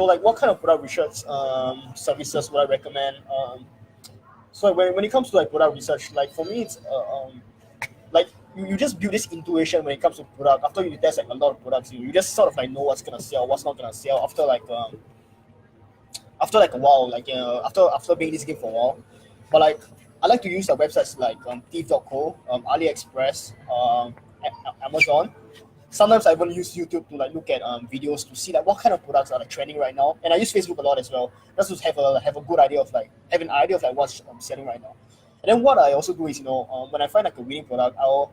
like what kind of product research services would I recommend? So when it comes to like product research, like for me it's like you just build this intuition when it comes to product. After you test like a lot of products, you just sort of like know what's gonna sell, what's not gonna sell after like a while, like after being this game for a while. But like I like to use websites like thief.co, AliExpress, Amazon. Sometimes I even use YouTube to like look at videos to see like what kind of products are like trending right now. And I use Facebook a lot as well, just to have a good idea of like have an idea of like what's selling right now. And then what I also do is when I find like a winning product, I'll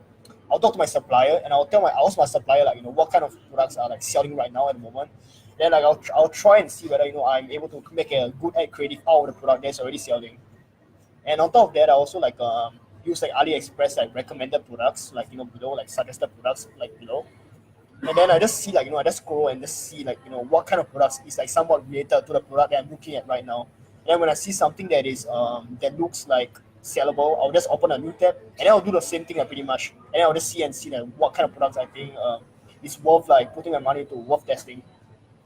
talk to my supplier and I'll ask my supplier like what kind of products are like selling right now at the moment. Then like I'll try and see whether I'm able to make a good ad creative out of the product that's already selling. And on top of that, I also like use like AliExpress like recommended products like below, like suggested products like below. And then I just see like I just scroll and just see like what kind of products is like somewhat related to the product that I'm looking at right now. And then when I see something that is that looks like sellable, I'll just open a new tab and then I'll do the same thing like pretty much. And then I'll just see like what kind of products I think is worth like putting my money to, worth testing.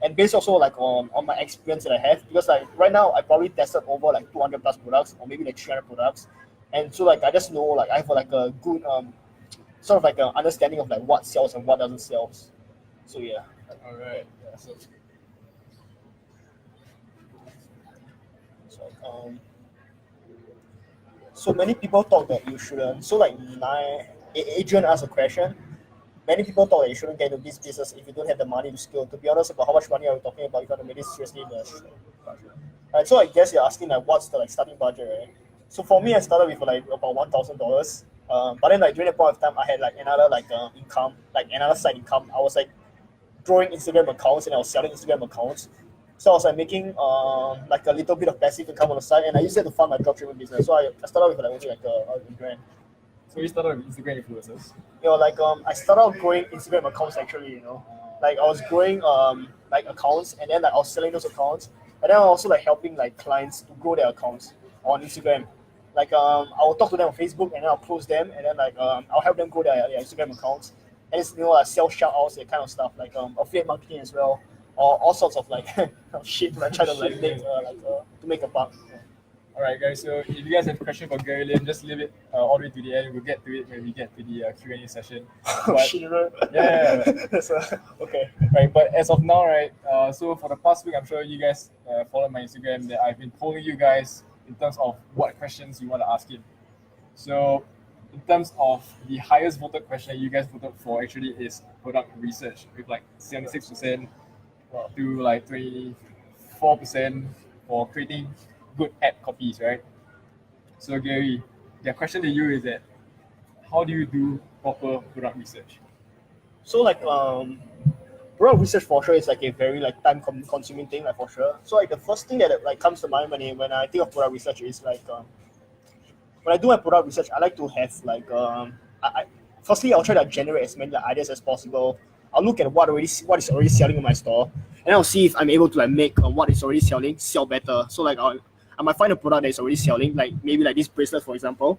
And based also like on my experience that I have, because like right now I probably tested over like 200 plus products or maybe like 300 products. And so like I just know like I have like a good sort of like an understanding of like what sells and what doesn't sell. So yeah. All right. Yeah, so many people thought that you shouldn't. So like Adrian asked a question. Many people thought that you shouldn't get into this business if you don't have the money to scale. To be honest, about how much money are we talking about if you want to make this seriously in the Right, so I guess you're asking like what's the like starting budget, right? So for me, I started with like about $1,000. But then like during the point of time, I had like another like income, like another side income. I was like growing Instagram accounts and I was selling Instagram accounts. So I was like making like a little bit of passive income on the side, and I used it to fund my dropshipping business. So I started with like only like a grand. So you started with Instagram influencers? Like I started growing Instagram accounts actually. Like I was growing like accounts, and then like I was selling those accounts, and then I was also like helping like clients to grow their accounts on Instagram. Like I'll talk to them on Facebook, and then I'll post them, and then like I'll help them grow their Instagram accounts, and it's like sell shout outs, that kind of stuff, like affiliate marketing as well, or all sorts of like shit to like try to like make to make a buck. All right, guys. So if you guys have a question for Gary Lim, just leave it all the way to the end. We'll get to it when we get to the Q&A session. But, yeah. Okay. Right, but as of now, right. So for the past week, I'm sure you guys follow my Instagram that I've been polling you guys in terms of what questions you want to ask him. So in terms of the highest voted question that you guys voted for actually is product research with like 76% to like 24% for creating good ad copies, right? So Gary, the question to you is that how do you do proper product research? So like product research for sure is like a very like time consuming thing, like for sure. So like the first thing that like comes to mind when I think of product research is like when I do my product research, I like to have like firstly I'll try to generate as many ideas as possible. I'll look at what is already selling in my store, and I'll see if I'm able to like make what is already selling sell better. So like I might find a product that is already selling, like maybe like this bracelet for example.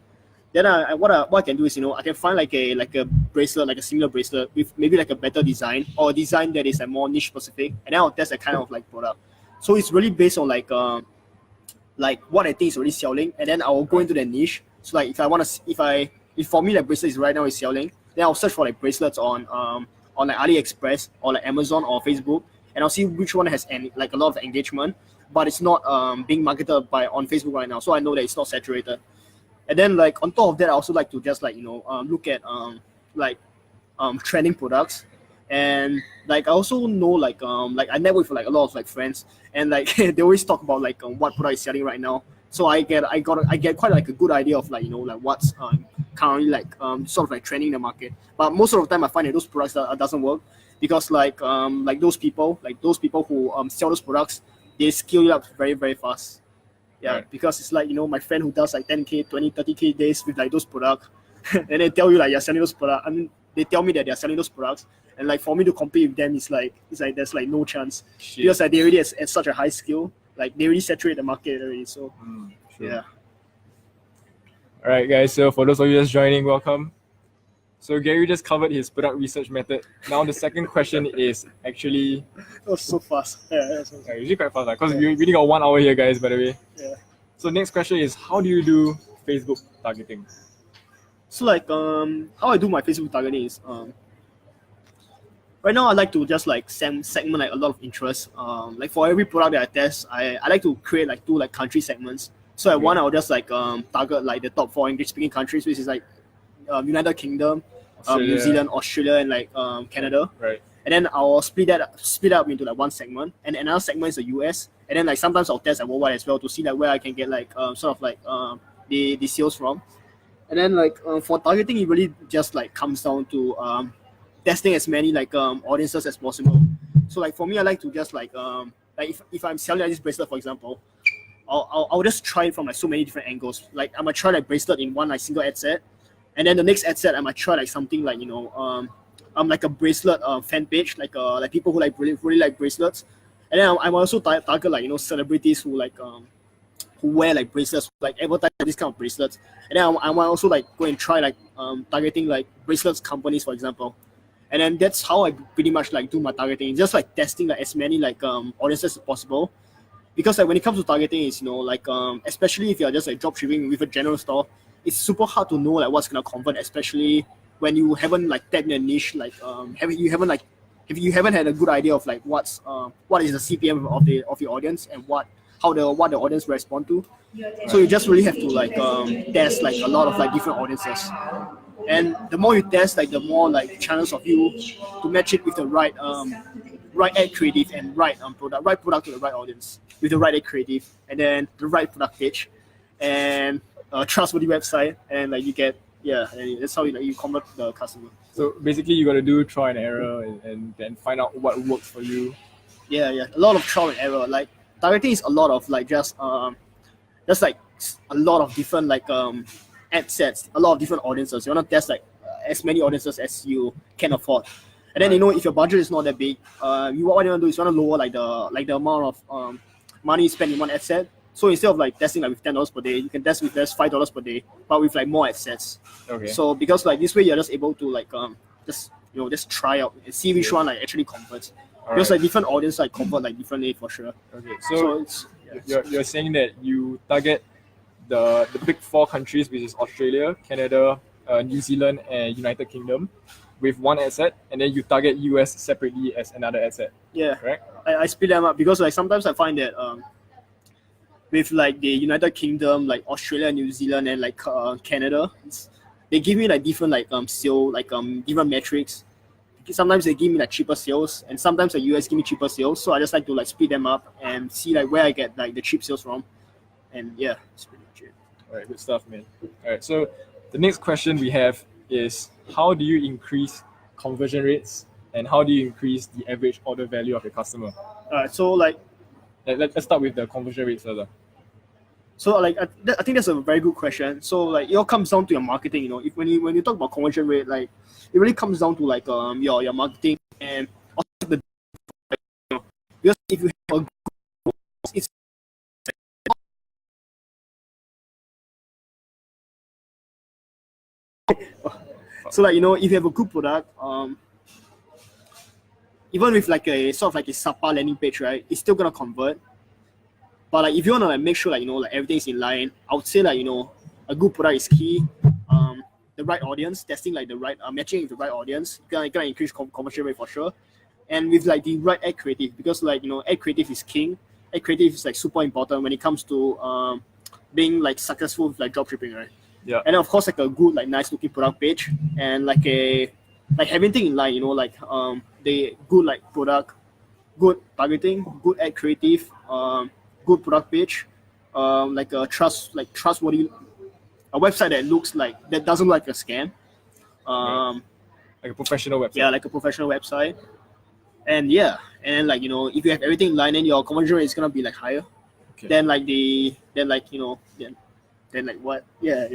Then what I can do is I can find like a bracelet, like a similar bracelet with maybe like a better design or a design that is like more niche specific, and then I'll test that kind of like product. So it's really based on like what I think is already selling, and then I will go into the niche. So like if for me like bracelet is right now is selling, then I'll search for like bracelets on like AliExpress or like Amazon or Facebook, and I'll see which one has like a lot of engagement, but it's not being marketed on Facebook right now. So I know that it's not saturated. And then like on top of that, I also like to just like look at trending products, and like I also know like I network with like a lot of like friends, and like they always talk about like what product is selling right now. So I get quite like a good idea of like like what's currently like sort of like trending in the market. But most of the time I find that those products that doesn't work because like those people who sell those products, they scale it up very very fast. Yeah, right. Because it's like my friend who does like 10K, 20, 30K days with like those products, and they tell you like you're selling those products. I mean, they tell me that they're selling those products, and like for me to compete with them, it's like there's like no chance. Shit. Because like they already at such a high skill, like they already saturate the market already. So sure. Yeah. All right, guys. So for those of you just joining, welcome. So Gary just covered his product research method. Now the second question is actually That was so fast. Yeah, usually quite fast because we really got 1 hour here, guys. By the way. yeah. So next question is, how do you do Facebook targeting? So like how I do my Facebook targeting is right now I like to just like segment like a lot of interest. Like for every product that I test, I like to create like 2 like country segments. So at one I'll just like target like the top 4 English speaking countries, which is like United Kingdom, New Zealand, Australia, and like Canada. Right. And then I'll split up into like one segment, and another segment is the US. And then like sometimes I'll test like worldwide as well to see like where I can get like sort of like the sales from. And then like for targeting, it really just like comes down to testing as many like audiences as possible. So like for me, I like to just like if I'm selling like this bracelet, for example, I'll just try it from like so many different angles. Like I might try like bracelet in one like single ad set, and then the next ad set I might try like something like like a bracelet fan page, like people who like really like bracelets. And then I'm also target like celebrities who like who wear like bracelets, like advertise this kind of bracelets. And then I might also like go and try like targeting like bracelets companies, for example. And then that's how I pretty much like do my targeting, just like testing like as many like audiences as possible. Because like when it comes to targeting, it's like especially if you're just like dropshipping with a general store, it's super hard to know like what's gonna convert, especially when you haven't like tapped in a niche, like if you haven't had a good idea of like what is the CPM of your audience and what the audience respond to. So you just really have to like test like a lot of like different audiences. And the more you test, like the more like channels of you to match it with the right ad creative and right product to the right audience with the right ad creative, and then the right product page and a trustworthy website, and like you get and that's how you convert the customer. So basically, you got to do trial and error and then find out what works for you. Yeah, a lot of trial and error. Like targeting is a lot of like just like a lot of different like ad sets, a lot of different audiences. You want to test like as many audiences as you can afford. And then if your budget is not that big, what you want to do is you want to lower like the amount of money you spend in one ad set. So instead of like testing like with $10 per day, you can test with just $5 per day, but with like more ad sets. Okay. So because like this way you're just able to like just try out and see which one like actually converts. Because like different audience like convert like differently for sure. Okay. So you're saying that you target the big 4 countries, which is Australia, Canada, New Zealand, and United Kingdom, with one ad set, and then you target US separately as another ad set. Yeah. Correct? I split them up because like sometimes I find that with like the United Kingdom, like Australia, New Zealand, and like Canada, they give me like different like sale like different metrics. Sometimes they give me like cheaper sales, and sometimes the US give me cheaper sales. So I just like to like split them up and see like where I get like the cheap sales from. And yeah, that's pretty much it. All right, good stuff, man. All right, so the next question we have is, how do you increase conversion rates and how do you increase the average order value of your customer? All right, so like let's start with the conversion rates further. So like I think that's a very good question. So like it all comes down to your marketing. If when you talk about conversion rate, like it really comes down to like your marketing and also because if you have a it's so like if you have a good product, even with like a sort of like a subpar landing page, right, it's still gonna convert. But like if you wanna like make sure like like everything's in line, I would say like a good product is key. The right audience, testing like the right matching with the right audience, gonna increase conversion rate for sure. And with like the right ad creative, because like ad creative is king. Ad creative is like super important when it comes to being like successful with like dropshipping, right? Yeah. And then of course like a good like nice looking product page and like everything in line, like the good like product, good targeting, good ad creative, good product page, like a trustworthy, a website that doesn't look like a scam, like a professional website. Yeah, like a professional website. And then like if you have everything in line, then your conversion rate is gonna be like higher. Okay. Then like what? Yeah.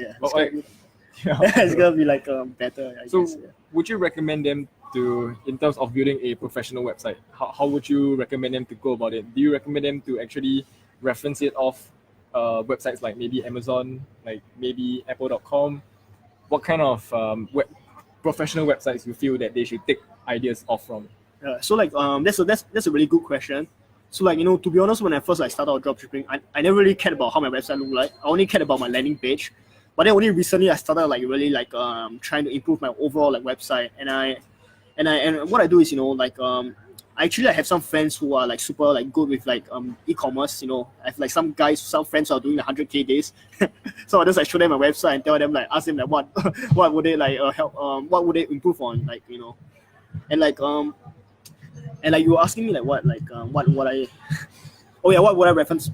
It's gonna be like better. I guess, yeah. Would you recommend them to, in terms of building a professional website, how would you recommend them to go about it? Do you recommend them to actually reference it off websites like maybe Amazon, like maybe Apple.com? What kind of professional websites you feel that they should take ideas off from? So like that's a really good question. So like to be honest, when I first started out dropshipping, I never really cared about how my website looked like. I only cared about my landing page. But then only recently I started like really like trying to improve my overall like website. And what I do is I actually have some friends who are like super like good with like e-commerce. I have like some friends who are doing 100K days. So I just like show them my website and tell them like ask them like what what would they like help what would they improve on and like you were asking me like what would I what would I reference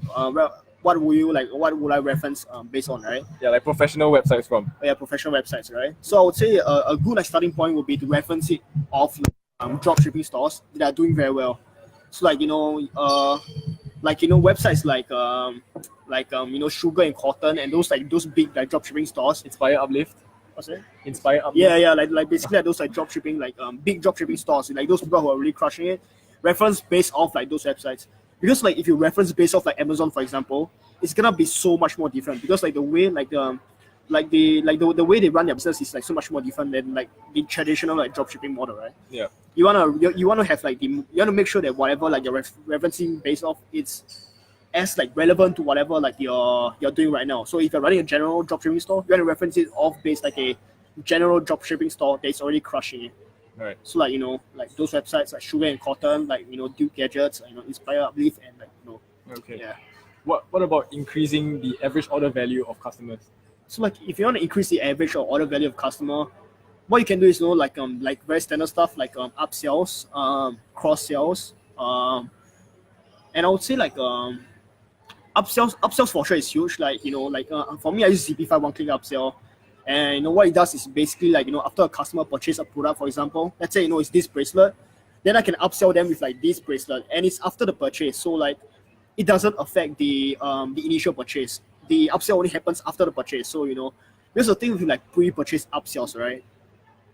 what would I reference based on, right? Yeah, like professional websites from. Professional websites, right? So I would say a good like starting point would be to reference it off dropshipping stores that are doing very well. So websites like Sugar and Cotton and those big like dropshipping stores. Inspire, Uplift. What's it? Inspire, Uplift. Yeah, like basically like those like dropshipping big dropshipping stores, like those people who are really crushing it. Reference based off like those websites, because like if you reference based off like Amazon, for example, it's gonna be so much more different, because like the way the way they run their business is like so much more different than like the traditional like dropshipping model, right? Yeah. You wanna have like you wanna make sure that whatever like you're referencing based off, it's as like relevant to whatever like you're doing right now. So if you're running a general dropshipping store, you want to reference it off based like a general dropshipping store that's already crushing it. Right. So like like those websites like Sugar and Cotton, like Duke Gadgets, Inspire, Uplift, and like Okay. yeah. What about increasing the average order value of customers? So like if you want to increase the average or order value of customer, what you can do is like very standard stuff like upsells, cross sells, and I would say like upsells for sure is huge. Like for me, I use CP5 one-click upsell, and what it does is basically like after a customer purchase a product, for example, let's say it's this bracelet, then I can upsell them with like this bracelet, and it's after the purchase, so like it doesn't affect the initial purchase. The upsell only happens after the purchase. So here's the thing with like pre-purchase upsells, right?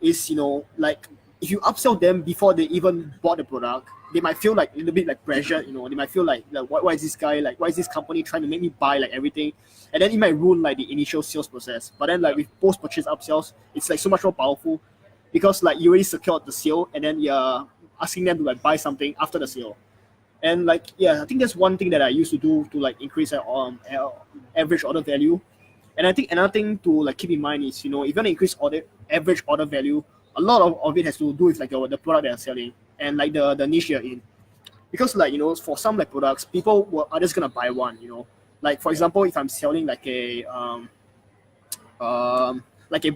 Is like if you upsell them before they even bought the product, they might feel like a little bit like pressure. They might feel like why is this guy like, why is this company trying to make me buy like everything, and then it might ruin like the initial sales process. But then like with post-purchase upsells, it's like so much more powerful, because like you already secured the sale, and then you're asking them to like buy something after the sale. And like I think that's one thing that I used to do to like increase average order value. And I think another thing to like keep in mind is if you want to increase average order value, a lot of it has to do with like the product that you're selling and like the niche you're in. Because like for some like products, people are just gonna buy one. Like for example, if I'm selling like a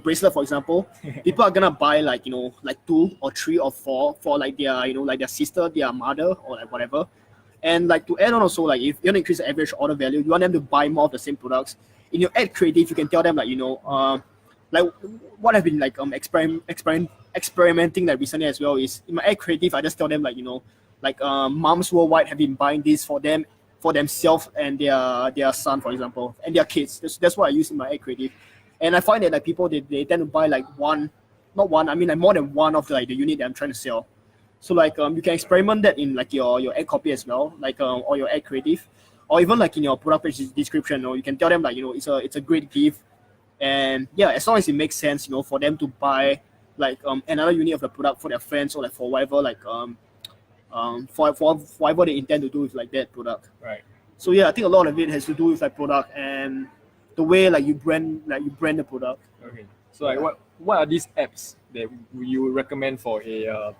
bracelet, for example, people are gonna buy like 2 or 3 or 4 for like their like their sister, their mother, or like whatever. And like to add on also, like if you want to increase the average order value, you want them to buy more of the same products. In your ad creative, you can tell them like like what I've been like experimenting like recently as well is in my ad creative, I just tell them like moms worldwide have been buying this for themselves and their son, for example, and their kids. That's what I use in my ad creative. And I find that like people they tend to buy like more than one of the unit that I'm trying to sell. So like you can experiment that in like your ad copy as well, like or your ad creative, or even like in your product page description. You can tell them like it's a great gift, and as long as it makes sense, for them to buy like another unit of the product for their friends or like for whatever like for whatever they intend to do with like that product. Right. So I think a lot of it has to do with like product and the way like you brand the product. Okay. So like what are these apps that you would recommend for a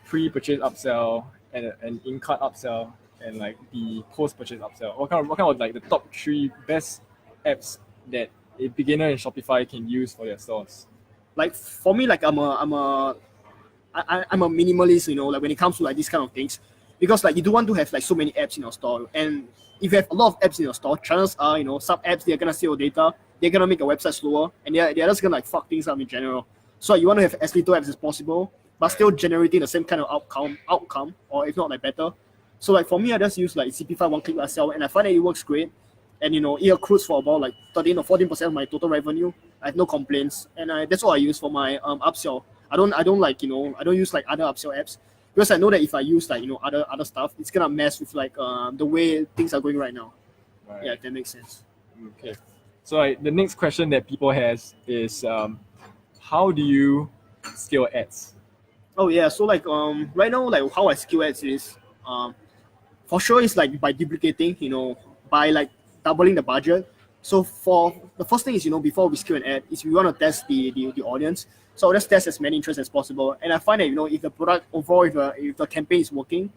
pre-purchase upsell and an in-cart upsell and like the post-purchase upsell? What kind of like the top 3 best apps that a beginner in Shopify can use for their stores? Like for me, like I'm a minimalist, like when it comes to like these kind of things, because like you don't want to have like so many apps in your store. And if you have a lot of apps in your store, chances are some apps, they're gonna steal data, they're gonna make your website slower, and they're just gonna like fuck things up in general. So you want to have as little apps as possible, but still generating the same kind of outcome, or if not like better. So like for me, I just use like CP5 one-click upsell, and I find that it works great. And it accrues for about like 13 or 14% of my total revenue. I have no complaints, and that's all I use for my upsell. I don't like I don't use like other upsell apps, because I know that if I use like other stuff, it's gonna mess with like the way things are going right now. Right. Yeah, that makes sense. Okay. So the next question that people has is how do you scale ads? Oh yeah, so like right now, like how I scale ads is for sure it's like by duplicating, by like doubling the budget. So for the first thing is, before we scale an ad, is we want to test the audience. So I'll just test as many interests as possible. And I find that, if the product overall, if the campaign is working,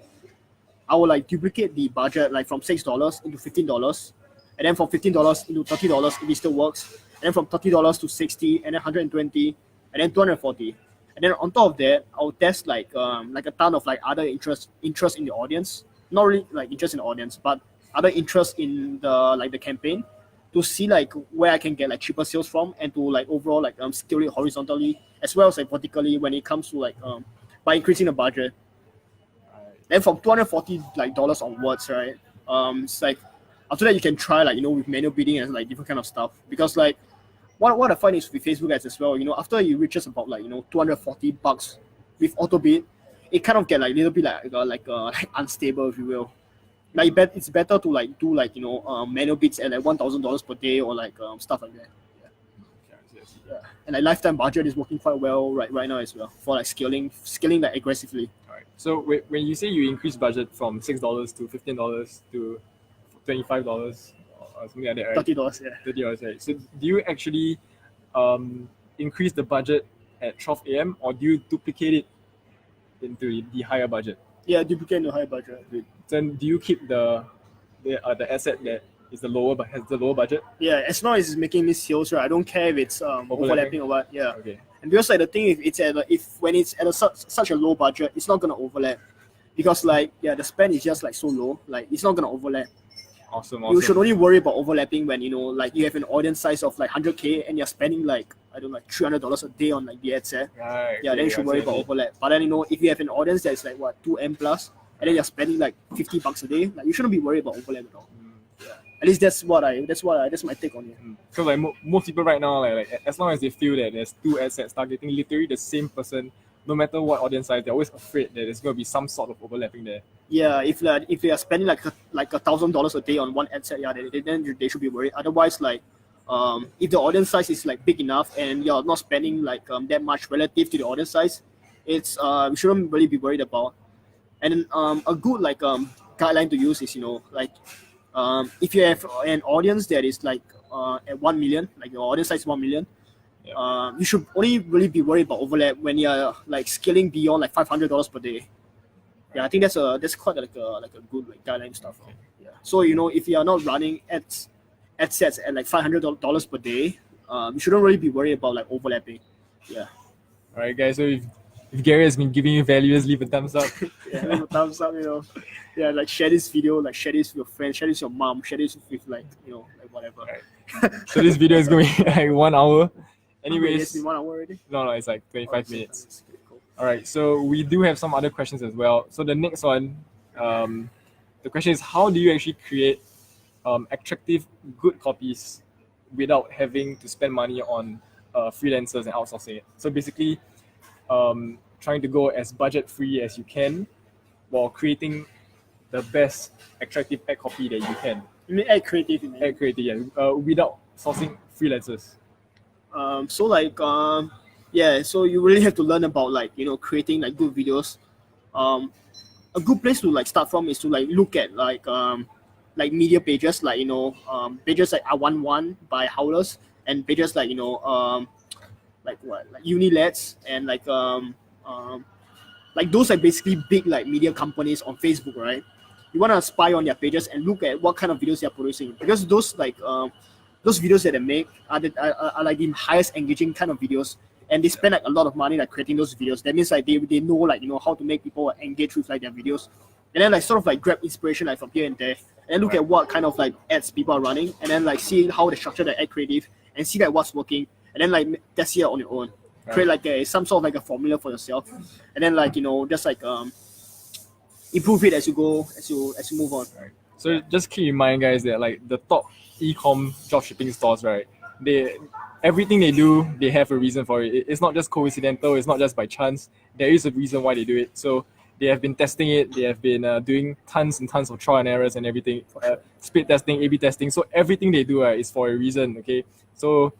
I will like duplicate the budget like from $6 into $15, and then from $15 into $30 if it still works, and then from $30 to 60, and then 120, and then 240. And then on top of that, I'll test like a ton of like other interest in the audience. Not really like interest in the audience, but other interest in the campaign, to see like where I can get like cheaper sales from, and to like overall like scale it horizontally as well as like vertically when it comes to like by increasing the budget. Then from $240 like dollars onwards, right? It's like after that you can try like with manual bidding and like different kind of stuff, because like what I find is with Facebook ads as well, after you reaches about like $240 with auto bid, it kind of get like a little bit like unstable, if you will. Like it's better to like do like manual bids at like $1,000 per day, or like stuff like that. Yeah. And like lifetime budget is working quite well right now as well for like scaling like aggressively. Alright. So when you say you increase budget from $6 to $15 to $25 or something like that, right? $30, yeah. $30, right? So do you actually increase the budget at 12 a.m. or do you duplicate it into the higher budget? Yeah, duplicate the higher budget. Then do you keep the asset that is has the lower budget? Yeah, as long as it's making me sales, right? I don't care if it's overlapping or what. Yeah. Okay. And because like the thing, when it's at such a low budget, it's not gonna overlap, because like the spend is just like so low, like it's not gonna overlap. Awesome. You should only worry about overlapping when like you have an audience size of like 100K and you're spending like like $300 a day on like the ad set. Right. Yeah, then you should worry about overlap. But then if you have an audience that's like 2M plus, and then you're spending like $50 a day, like you shouldn't be worried about overlap at all. Yeah. At least that's my take on it. So like most people right now, like as long as they feel that there's two ad sets targeting literally the same person, no matter what audience size, they're always afraid that there's going to be some sort of overlapping there. Yeah, if they are spending like $1,000 a day on one ad set, then they should be worried. Otherwise, like if the audience size is like big enough and you're not spending like that much relative to the audience size, it's we shouldn't really be worried about. And a good like guideline to use is like if you have an audience that is like at 1 million, like your audience size is 1 million. Yeah. You should only really be worried about overlap when you're like scaling beyond like $500 per day. Yeah, I think that's quite like a good like guideline stuff. Okay. Yeah. So if you are not running ad sets at like $500 per day, you shouldn't really be worried about like overlapping. Yeah. All right, guys. So if Gary has been giving you value, just leave a thumbs up. Yeah, leave a thumbs up. Yeah, like share this video, like share this with your friends, share this with your mom, share this with like like whatever. Right. So this video is going to be like 1 hour. Anyways, it's been 1 hour already. No, it's like 25 minutes. Cool. All right, so we do have some other questions as well. So the next one, the question is, how do you actually create attractive, good copies without having to spend money on freelancers and outsourcing it? So basically, trying to go as budget-free as you can while creating the best attractive ad copy that you can. You mean ad creative? Ad creative, yeah. Without sourcing freelancers. So like so you really have to learn about like creating like good videos. A good place to like start from is to like look at like media pages, like pages like I11 by Howlers, and pages like like Unilets, and like those are basically big like media companies on Facebook, right? You want to spy on their pages and look at what kind of videos they're producing, because those like those videos that they make are like the highest engaging kind of videos, and they spend like a lot of money like creating those videos. That means like they know like how to make people engage with like their videos, and then like sort of like grab inspiration like from here and there, and look at what kind of like ads people are running, and then like see how they structure the ad creative and see like what's working, and then like test it on your own. Create like some sort of like a formula for yourself, and then like just like improve it as you go, as you move on. Right. So just keep in mind, guys, that like the top e-com dropshipping stores, right? Everything they do, they have a reason for it. It's not just coincidental. It's not just by chance. There is a reason why they do it. So they have been testing it. They have been doing tons and tons of trial and errors and everything. Split testing, A/B testing. So everything they do is for a reason. Okay. So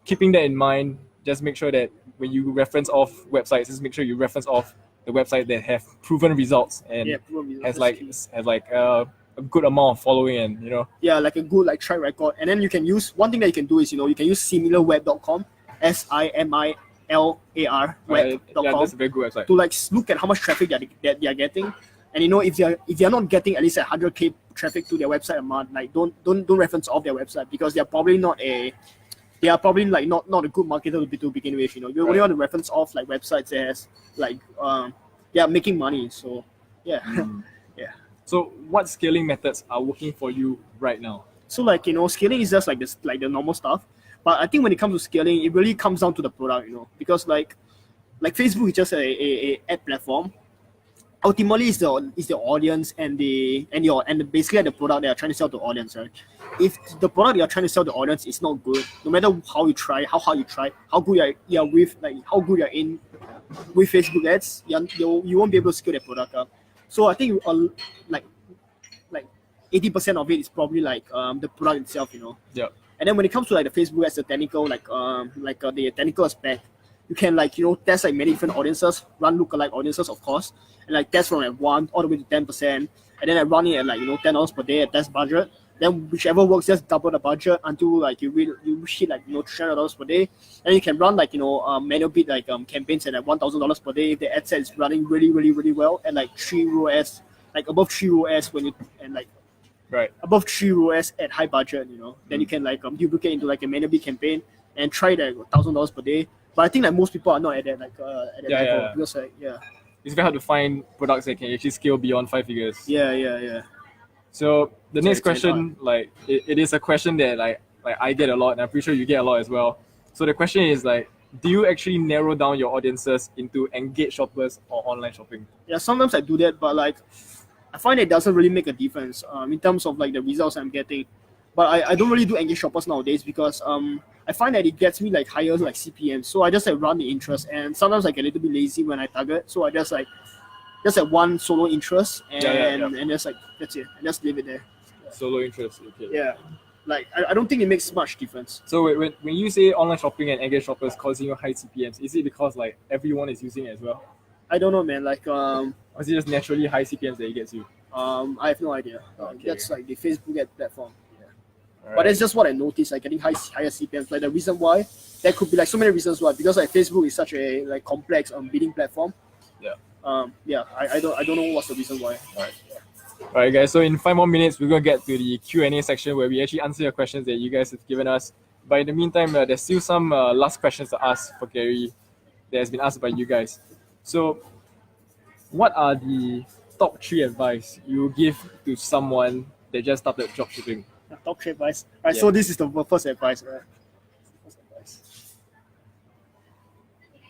keeping that in mind, just make sure that when you reference off websites, just make sure you reference off the website that have proven results and probably has that's key. like a good amount of following, and Yeah, like a good like track record. And then you can use one thing that you can do is you can use similarweb.com, SIMILAR yeah, web.com that's a very good website. to like look at how much traffic that they are getting. And if they're not getting at least 100K traffic to their website a month, like don't reference off their website, because they're probably not like not a good marketer to begin with. You only want to reference off like websites that has like they are making money. So yeah. Yeah. So what scaling methods are working for you right now? So like scaling is just like this, like the normal stuff. But I think when it comes to scaling, it really comes down to the product. Because like Facebook is just a ad platform. Ultimately, it's the audience and basically the product they are trying to sell to audience, right? If the product you are trying to sell to audience is not good, no matter how you try, how hard you try, how good you are with, like how good you're in with Facebook ads, you won't be able to scale that product up. So I think like 80% of it is probably like the product itself. Yeah. And then when it comes to like the Facebook as the technical, the technical aspect, you can test like many different audiences, run lookalike audiences, of course, and like test from like 1 all the way to 10%, and then I run it at like $10 per day at test budget. Then whichever works, just double the budget until like you hit like $300 per day. And you can run like manual bid like campaigns at like $1,000 per day if the ad set is running really really really well, and like 3 ROAS, like above 3 ROAS above 3 ROAS at high budget. Then you can like duplicate into like a manual bid campaign and try like $1,000 per day. But I think like most people are not at that level, because like it's very hard to find products that can actually scale beyond 5 figures. Yeah. So the next question, like it is a question that like I get a lot, and I'm pretty sure you get a lot as well. So the question is like, do you actually narrow down your audiences into engaged shoppers or online shopping? Yeah, sometimes I do that, but like I find it doesn't really make a difference in terms of like the results I'm getting. But I don't really do engaged shoppers nowadays, because I find that it gets me like higher like CPM. So I just like run the interest, and sometimes I get a little bit lazy when I target. So I just like one solo interest, and just like that's it, and just leave it there. Solo interest, okay. Yeah, like I don't think it makes much difference. So when you say online shopping and engaged shoppers causing you high CPMs, is it because like everyone is using it as well? I don't know, man. Like or is it just naturally high CPMs that it gets you? I have no idea. Okay. That's like the Facebook ad platform. Right. But that's just what I noticed, like getting higher CPMs. Like the reason why, there could be like so many reasons why, because like Facebook is such a like complex bidding platform. Yeah. I don't know what's the reason why. Alright guys, so in 5 more minutes we're gonna get to the Q&A section where we actually answer your questions that you guys have given us. But in the meantime, there's still some last questions to ask for Gary that has been asked by you guys. So what are the top 3 advice you give to someone that just started dropshipping? Top 3 advice. Right, so this is the first advice, right? First advice.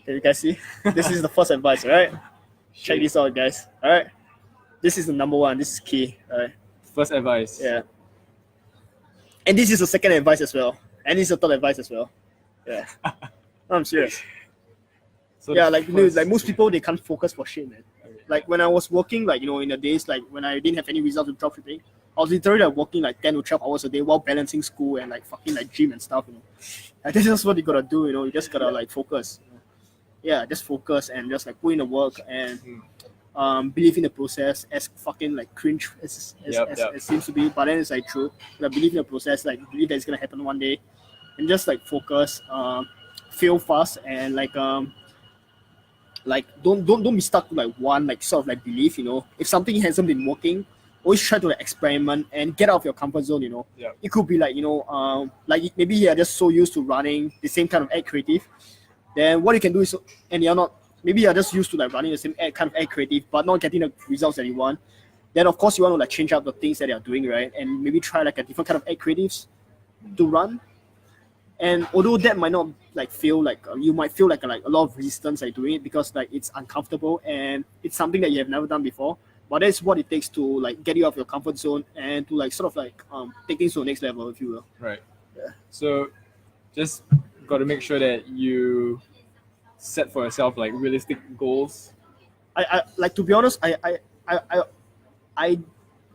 Can you guys see? This is the first advice, right? Check this out, guys. All right. This is the number 1. This is key. All right. First advice. Yeah. And this is the second advice as well. And this is the third advice as well. Yeah. I'm serious. So yeah, like most people, they can't focus for shit, man. Like when I was working, like in the days like when I didn't have any results with dropshipping, I was literally like working like 10 to 12 hours a day while balancing school and like fucking like gym and stuff. Like this is what you gotta do. You just gotta like focus. Yeah, just focus and just like put in the work and believe in the process, as fucking like cringe as it seems to be. But then it's like true. Like believe in the process, like believe that it's gonna happen one day, and just like focus, fail fast, and like don't be stuck to like one like sort of like belief. If something hasn't been working, always try to like experiment and get out of your comfort zone. It could be like like maybe you're just so used to running the same kind of ad creative. Then what you can do is, and maybe you're just used to like running the same kind of ad creative, but not getting the results that you want. Then of course you want to like change up the things that you're doing, right? And maybe try like a different kind of ad creatives to run. And although that might not like feel like you might feel like a lot of resistance like doing it, because like it's uncomfortable and it's something that you have never done before. But that's what it takes to like get you out of your comfort zone and to like sort of like take things to the next level, if you will. Right. Yeah. So just got to make sure that you set for yourself like realistic goals. I like, to be honest, I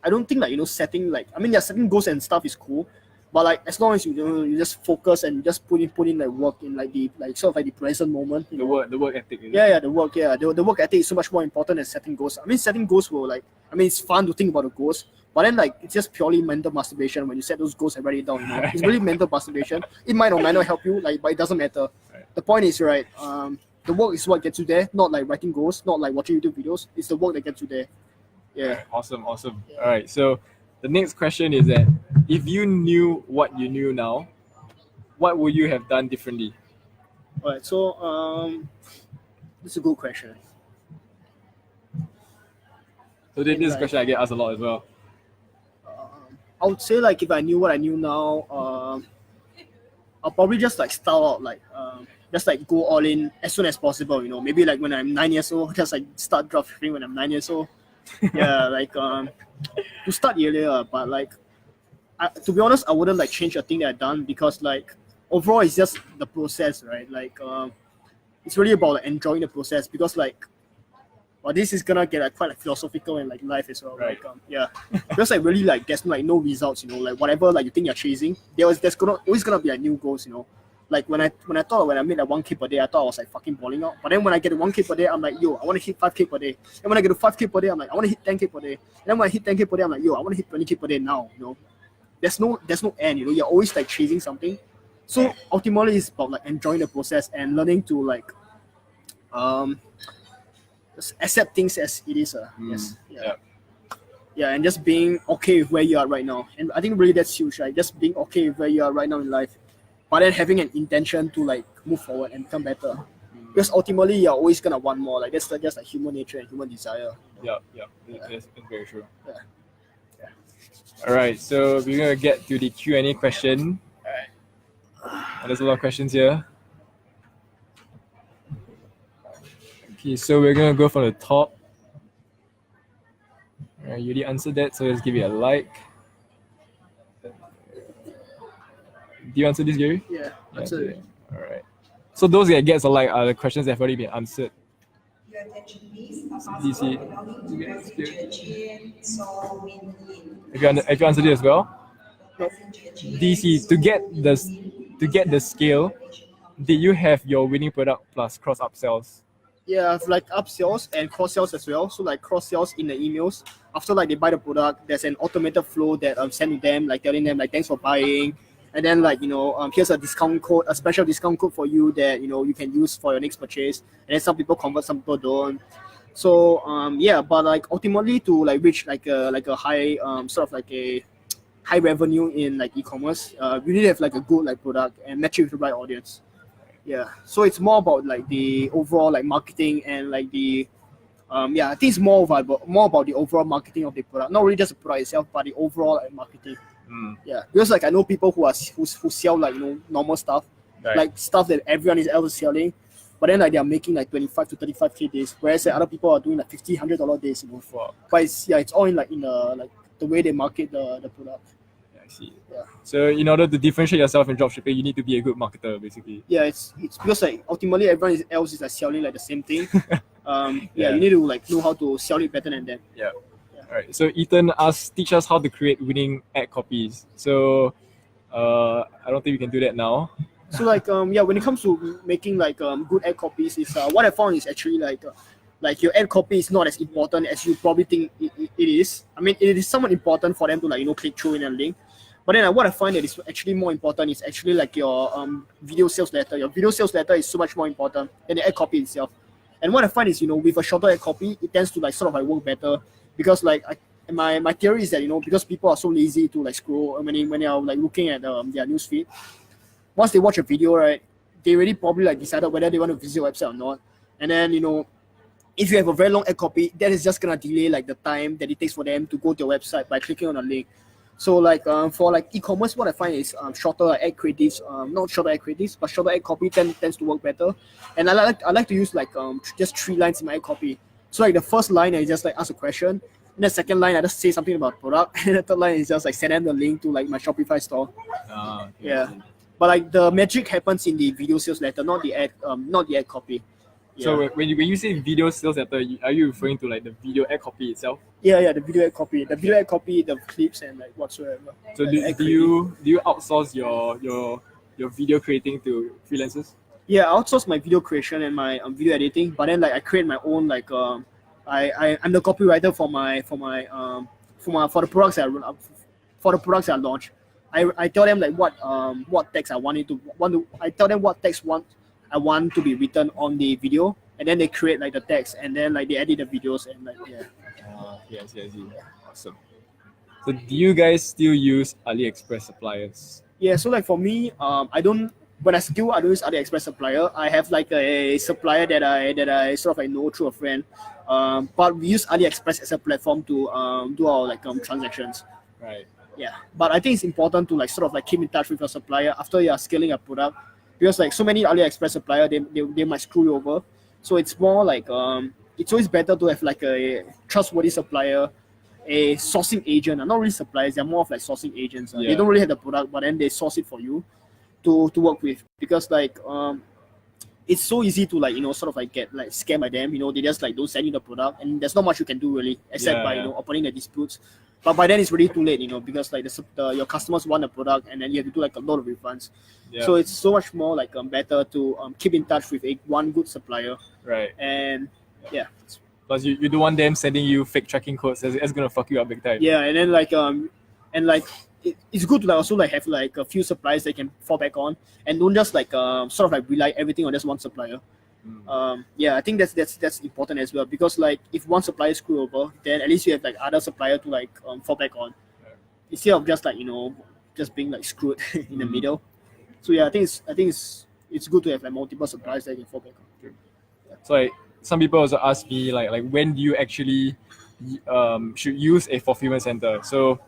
don't think like setting like, I mean, yeah, setting goals and stuff is cool, But like as long as you just focus and you just put in like work in like the like sort of like the present moment. The work ethic. The work. The work ethic is so much more important than setting goals. I mean, setting goals will like it's fun to think about the goals, but then like it's just purely mental masturbation when you set those goals and write it down. It's really mental masturbation. It might or might not help you, like, but it doesn't matter. Right. The point is, right, the work is what gets you there, not like writing goals, not like watching YouTube videos. It's the work that gets you there. Yeah. Awesome. Yeah. All right. So the next question is that if you knew what you knew now, what would you have done differently? All right. So this is a good question. So this question I get asked a lot as well. I would say like if I knew what I knew now, I'll probably just like start out like just like go all in as soon as possible. Maybe like when I'm 9 years old, just like start dropshipping when I'm 9 years old. Yeah, like to start earlier, but like to be honest, I wouldn't like change a thing that I've done because like overall it's just the process, right? Like it's really about like enjoying the process because like this is gonna get like quite like philosophical and like life as well. Right. Like because like really like there's like no results, like whatever like you think you're chasing, there's always gonna be like new goals, Like when I made like 1K per day, I thought I was like fucking balling out. But then when I get 1K per day, I'm like, yo, I want to hit 5K per day. And when I get to 5K per day, I'm like, I want to hit 10K per day. And then when I hit 10K per day, I'm like, yo, I want to hit 20K per day now. There's no end. You're always like chasing something. So ultimately, it's about like enjoying the process and learning to like just accept things as it is. Yes. Yeah. Yeah, and just being okay with where you are right now. And I think really that's huge, right? Just being okay with where you are right now in life. But then having an intention to like move forward and become better. Because ultimately you're always gonna want more. Like that's just like human nature and human desire. Yeah. That's very true. Yeah. All right, so we're gonna get to the Q&A question. And there's a lot of questions here. Okay, so we're gonna go from the top. All right, you already answered that, so let's give it a like. Do you answer this, Gary? Yeah, answer it. All right. So those that gets a like are the questions that have already been answered. Your attention, please. DC. If you answered it as well. No. DC, to get the scale, did you have your winning product plus cross upsells? Yeah, I've like upsells and cross sells as well. So like cross sells in the emails. After like they buy the product, there's an automated flow that I'm sending them, like telling them like thanks for buying. And then like, here's a discount code, a special discount code for you that, you can use for your next purchase. And then some people convert, some people don't. So but like ultimately to like reach like a high sort of like a high revenue in like e-commerce, we need to have like a good like product and match it with the right audience. Yeah. So it's more about like the overall like marketing and like the I think it's more about the overall marketing of the product. Not really just the product itself, but the overall like, marketing. Yeah, because like I know people who sell like normal stuff, right. Like stuff that everyone else is selling, but then like they are making like 25 to 35K days, whereas like, other people are doing like $50-$100 days. Wow. But it's all in like in the like the way they market the product. Yeah, I see. Yeah. So in order to differentiate yourself in dropshipping, you need to be a good marketer, basically. Yeah, it's because like ultimately everyone else is like selling like the same thing. You need to like know how to sell it better than them. Yeah. All right. So Ethan teach us how to create winning ad copies. So I don't think we can do that now. So like when it comes to making like good ad copies, is what I found is actually like your ad copy is not as important as you probably think it is. I mean, it is somewhat important for them to like click through in a link. But then what I find that is actually more important is actually like your video sales letter. Your video sales letter is so much more important than the ad copy itself. And what I find is with a shorter ad copy, it tends to like sort of like work better because like my theory is that because people are so lazy to like scroll when they are like looking at their newsfeed. Once they watch a video, right, they already probably like decided whether they want to visit your website or not. And then if you have a very long ad copy, that is just gonna delay like the time that it takes for them to go to your website by clicking on a link. So like for like e-commerce, what I find is shorter ad creatives, not shorter ad creatives, but shorter ad copy tends to work better. And I like to use like just 3 lines in my ad copy. So like the first line I just like ask a question, and the second line I just say something about product, and the third line is just like send them the link to like my Shopify store. Okay. Yeah, but like the magic happens in the video sales letter, not the ad copy. So when you say video sales center, are you referring to like the video ad copy itself? Yeah, the video ad copy, the clips and like whatsoever. So Like, do you outsource your video creating to freelancers? Yeah, I outsource my video creation and my video editing, but then like I create my own like I'm the copywriter for the products I run for the products I launch. I tell them like what text I I tell them what text I want to be written on the video, and then they create like the text, and then like they edit the videos and like Yes. Awesome. So do you guys still use AliExpress suppliers? Yeah, so like for me, I don't use AliExpress supplier. I have like a supplier that I sort of like know through a friend. But we use AliExpress as a platform to do our like transactions. Right. Yeah. But I think it's important to like sort of like keep in touch with your supplier after you are scaling a product, because like so many AliExpress supplier they might screw you over. So it's more like it's always better to have like a trustworthy supplier, a sourcing agent. Not really suppliers, they're more of like sourcing agents. They don't really have the product, but then they source it for you to work with, because like it's so easy to like sort of like get like scammed by them. They just like don't send you the product, and there's not much you can do really except by opening the disputes. But by then it's really too late, because like your customers want the product, and then you have to do like a lot of refunds. So it's so much more like better to keep in touch with one good supplier. Right. And Plus you don't want them sending you fake tracking codes. That's gonna fuck you up big time. Yeah, and then like it's good to like also like have like a few suppliers that you can fall back on, and don't just like sort of like rely everything on just one supplier. I think that's important as well, because like if one supplier screw over, then at least you have like other supplier to like fall back on, instead of just like just being like screwed in the middle. So I think it's good to have like multiple suppliers that you can fall back on. So like some people also ask me like when do you actually should use a fulfillment center? So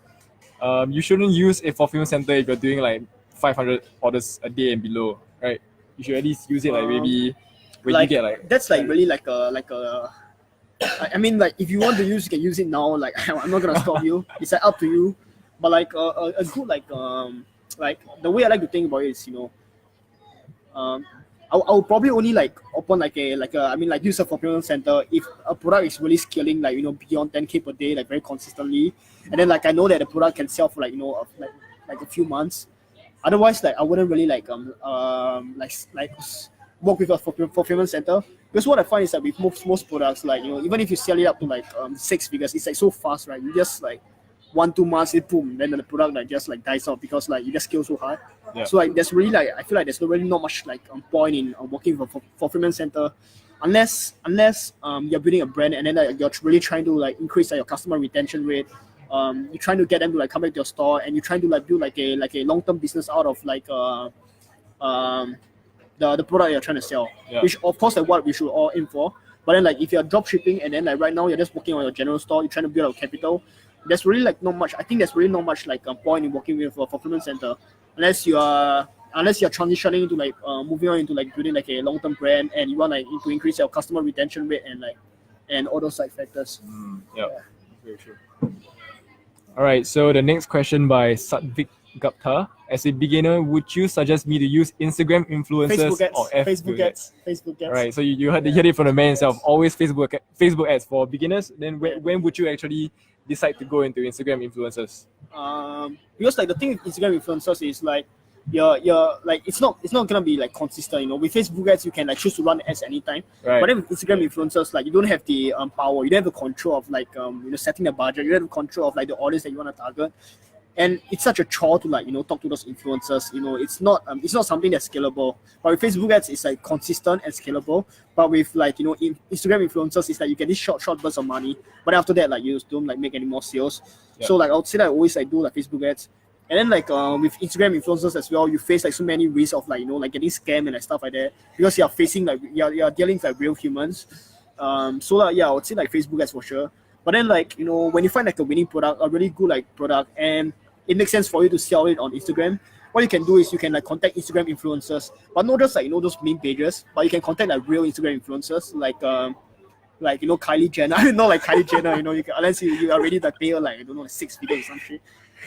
you shouldn't use a fulfillment center if you're doing like 500 orders a day and below, right? You should at least use it like maybe when like, you get like that's like really like a I mean, like if you want to use, you can use it now. Like I'm not gonna stop you. It's like up to you. But like a good like the way I like to think about it is I'll probably only like open like a use a fulfillment center if a product is really scaling like beyond 10K per day, like very consistently, and then like I know that the product can sell for like like a few months. Otherwise, like I wouldn't really like work with a fulfillment center, because what I find is that with most products, like even if you sell it up to like 6 figures, it's like so fast, right? You just like 1-2 months, it boom, then the product like just like dies off because like you just scale so hard. So like there's really like I feel like there's really not much like point in working with a fulfillment center, unless you're building a brand, and then like, you're really trying to like increase like, your customer retention rate. You're trying to get them to like come back to your store, and you're trying to like build like a long-term business out of like the product you're trying to sell, which of course like what we should all aim for. But then like if you're drop shipping, and then like right now you're just working on your general store, you're trying to build a capital, there's really like not much. I think there's really not much like a point in working with a fulfillment center, unless you're transitioning into like moving on into like building like a long-term brand, and you want like to increase your customer retention rate and all those side factors. Very true. All right, so the next question by Satvik Gupta. As a beginner, would you suggest me to use Instagram influencers or Facebook ads? Facebook ads. Right, so you heard it from the man himself. Always Facebook ads for beginners. Then when would you actually decide to go into Instagram influencers? Because like the thing with Instagram influencers is like you're like it's not gonna be like consistent. With Facebook ads, you can like choose to run ads anytime. Right. But then with Instagram influencers, like you don't have the power. You don't have the control of like setting the budget. You don't have the control of like the audience that you want to target. And it's such a chore to like talk to those influencers. It's not something that's scalable. But with Facebook ads, it's like consistent and scalable. But with like Instagram influencers, it's like you get this short bursts of money. But after that, like you don't like make any more sales. So like I would say that I always like do like Facebook ads. And then like with Instagram influencers as well, you face like so many risks of like like getting scammed and like stuff like that, because you're facing like you're dealing with like real humans. So like I would say like Facebook ads for sure. But then like when you find like a winning product, a really good like product, and it makes sense for you to sell it on Instagram, what you can do is you can like contact Instagram influencers, but not just like those meme pages, but you can contact like real Instagram influencers like Kylie Jenner. Not like Kylie Jenner, you can, unless you are ready to pay her like I don't know, like 6 figures or some shit.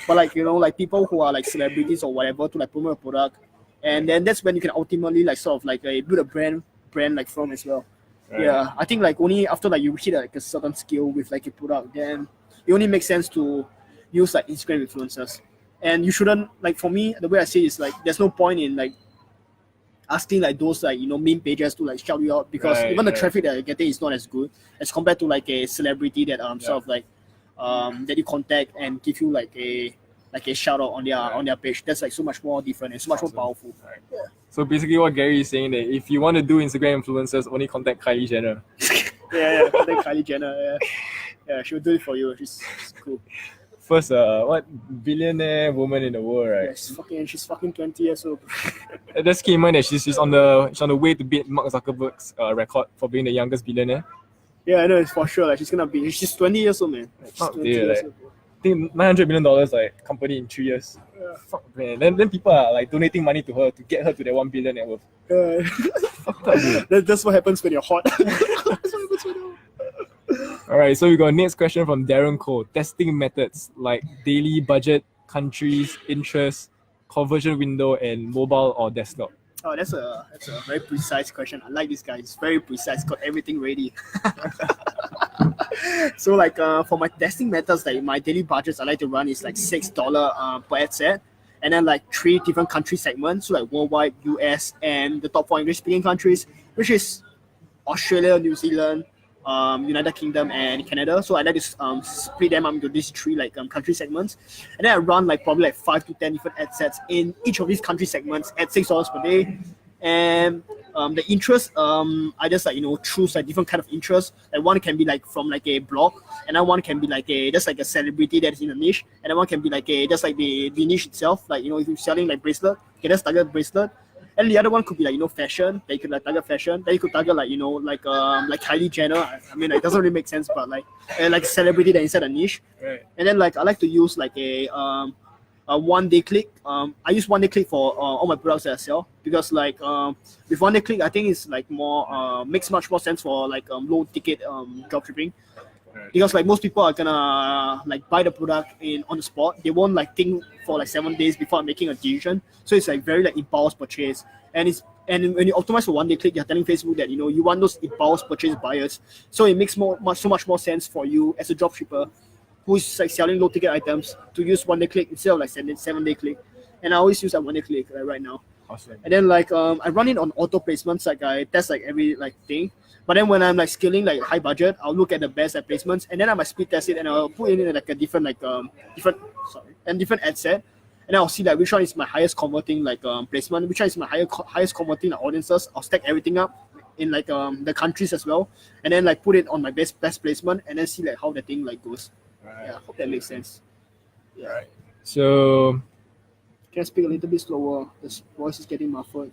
But like like people who are like celebrities or whatever to like promote a product, and then that's when you can ultimately like sort of like build a brand like from as well. Right. Yeah, I think like only after like you hit like a certain skill with like a product, then it only makes sense to use like Instagram influencers. And you shouldn't, like, for me, the way I see it is like there's no point in like asking like those like meme pages to like shout you out, because Right, even the right. traffic that you're getting is not as good as compared to like a celebrity that sort of like that you contact and give you like a shout out on their page. That's like so much more different and so much more powerful. Right. Yeah. So basically, what Gary is saying that if you want to do Instagram influencers, only contact Kylie Jenner. Yeah, contact Kylie Jenner. Yeah, she'll do it for you. She's cool. First, what billionaire woman in the world, right? Yeah, she's fucking 20 years old. It just came in that she's on the way to beat Mark Zuckerberg's record for being the youngest billionaire. Yeah, I know, it's for sure. Like she's 20 years old, man. Like, she's Fuck, 20 dude, years like, old, bro. I think $900 million like company in 3 years. Yeah. Fuck, man. Then people are like donating money to her to get her to that 1 billion net worth. Fucked up, dude. That's what happens when you're hot. That's what happens when you're hot. All right, so we got next question from Darren Cole. Testing methods like daily budget, countries, interest, conversion window, and mobile or desktop. Oh, that's a very precise question. I like this guy. He's very precise. Got everything ready. So like for my testing methods, like my daily budgets I like to run is like $6 per ad set, and then like 3 different country segments, so like worldwide, US, and the top 4 English speaking countries, which is Australia, New Zealand, United Kingdom, and Canada. So I like to split them up into these 3 like country segments, and then I run like probably like 5 to 10 different ad sets in each of these country segments at $6 per day. And the interest, I just like choose like different kind of interest. Like one can be like from like a blog, and then one can be like just like a celebrity that is in a niche, and then one can be like just like the niche itself. Like if you're selling like bracelet, you can just target bracelet. And the other one could be like fashion. That you could like target fashion. Then you could target like like Kylie Jenner. I mean, like, it doesn't really make sense, but like a celebrity that inside a niche. Right. And then like I like to use like a 1 day click. I use 1 day click for all my products that I sell, because like with 1 day click I think it's like more makes much more sense for like low ticket dropshipping. Right. Because like most people are gonna like buy the product on the spot. They won't like think for like 7 days before making a decision. So it's like very like impulse purchase. And when you optimize for 1 day click, you're telling Facebook that you want those impulse purchase buyers. So it makes so much more sense for you as a dropshipper who is like selling low ticket items to use 1 day click instead of like 7 day click. And I always use that 1 day click right now. Awesome. And then like I run it on auto placements. Like I test like every like thing. But then when I'm like scaling like high budget, I'll look at the best ad placements, and then I might speed test it, and I'll put in like a different different ad set, and I'll see like which one is my highest converting like placement, which one is my highest converting like, audiences. I'll stack everything up in like the countries as well, and then like put it on my best placement, and then see like how the thing like goes. Right. Yeah, hope that makes sense. Yeah. Right. So Can I speak a little bit slower? This voice is getting muffled.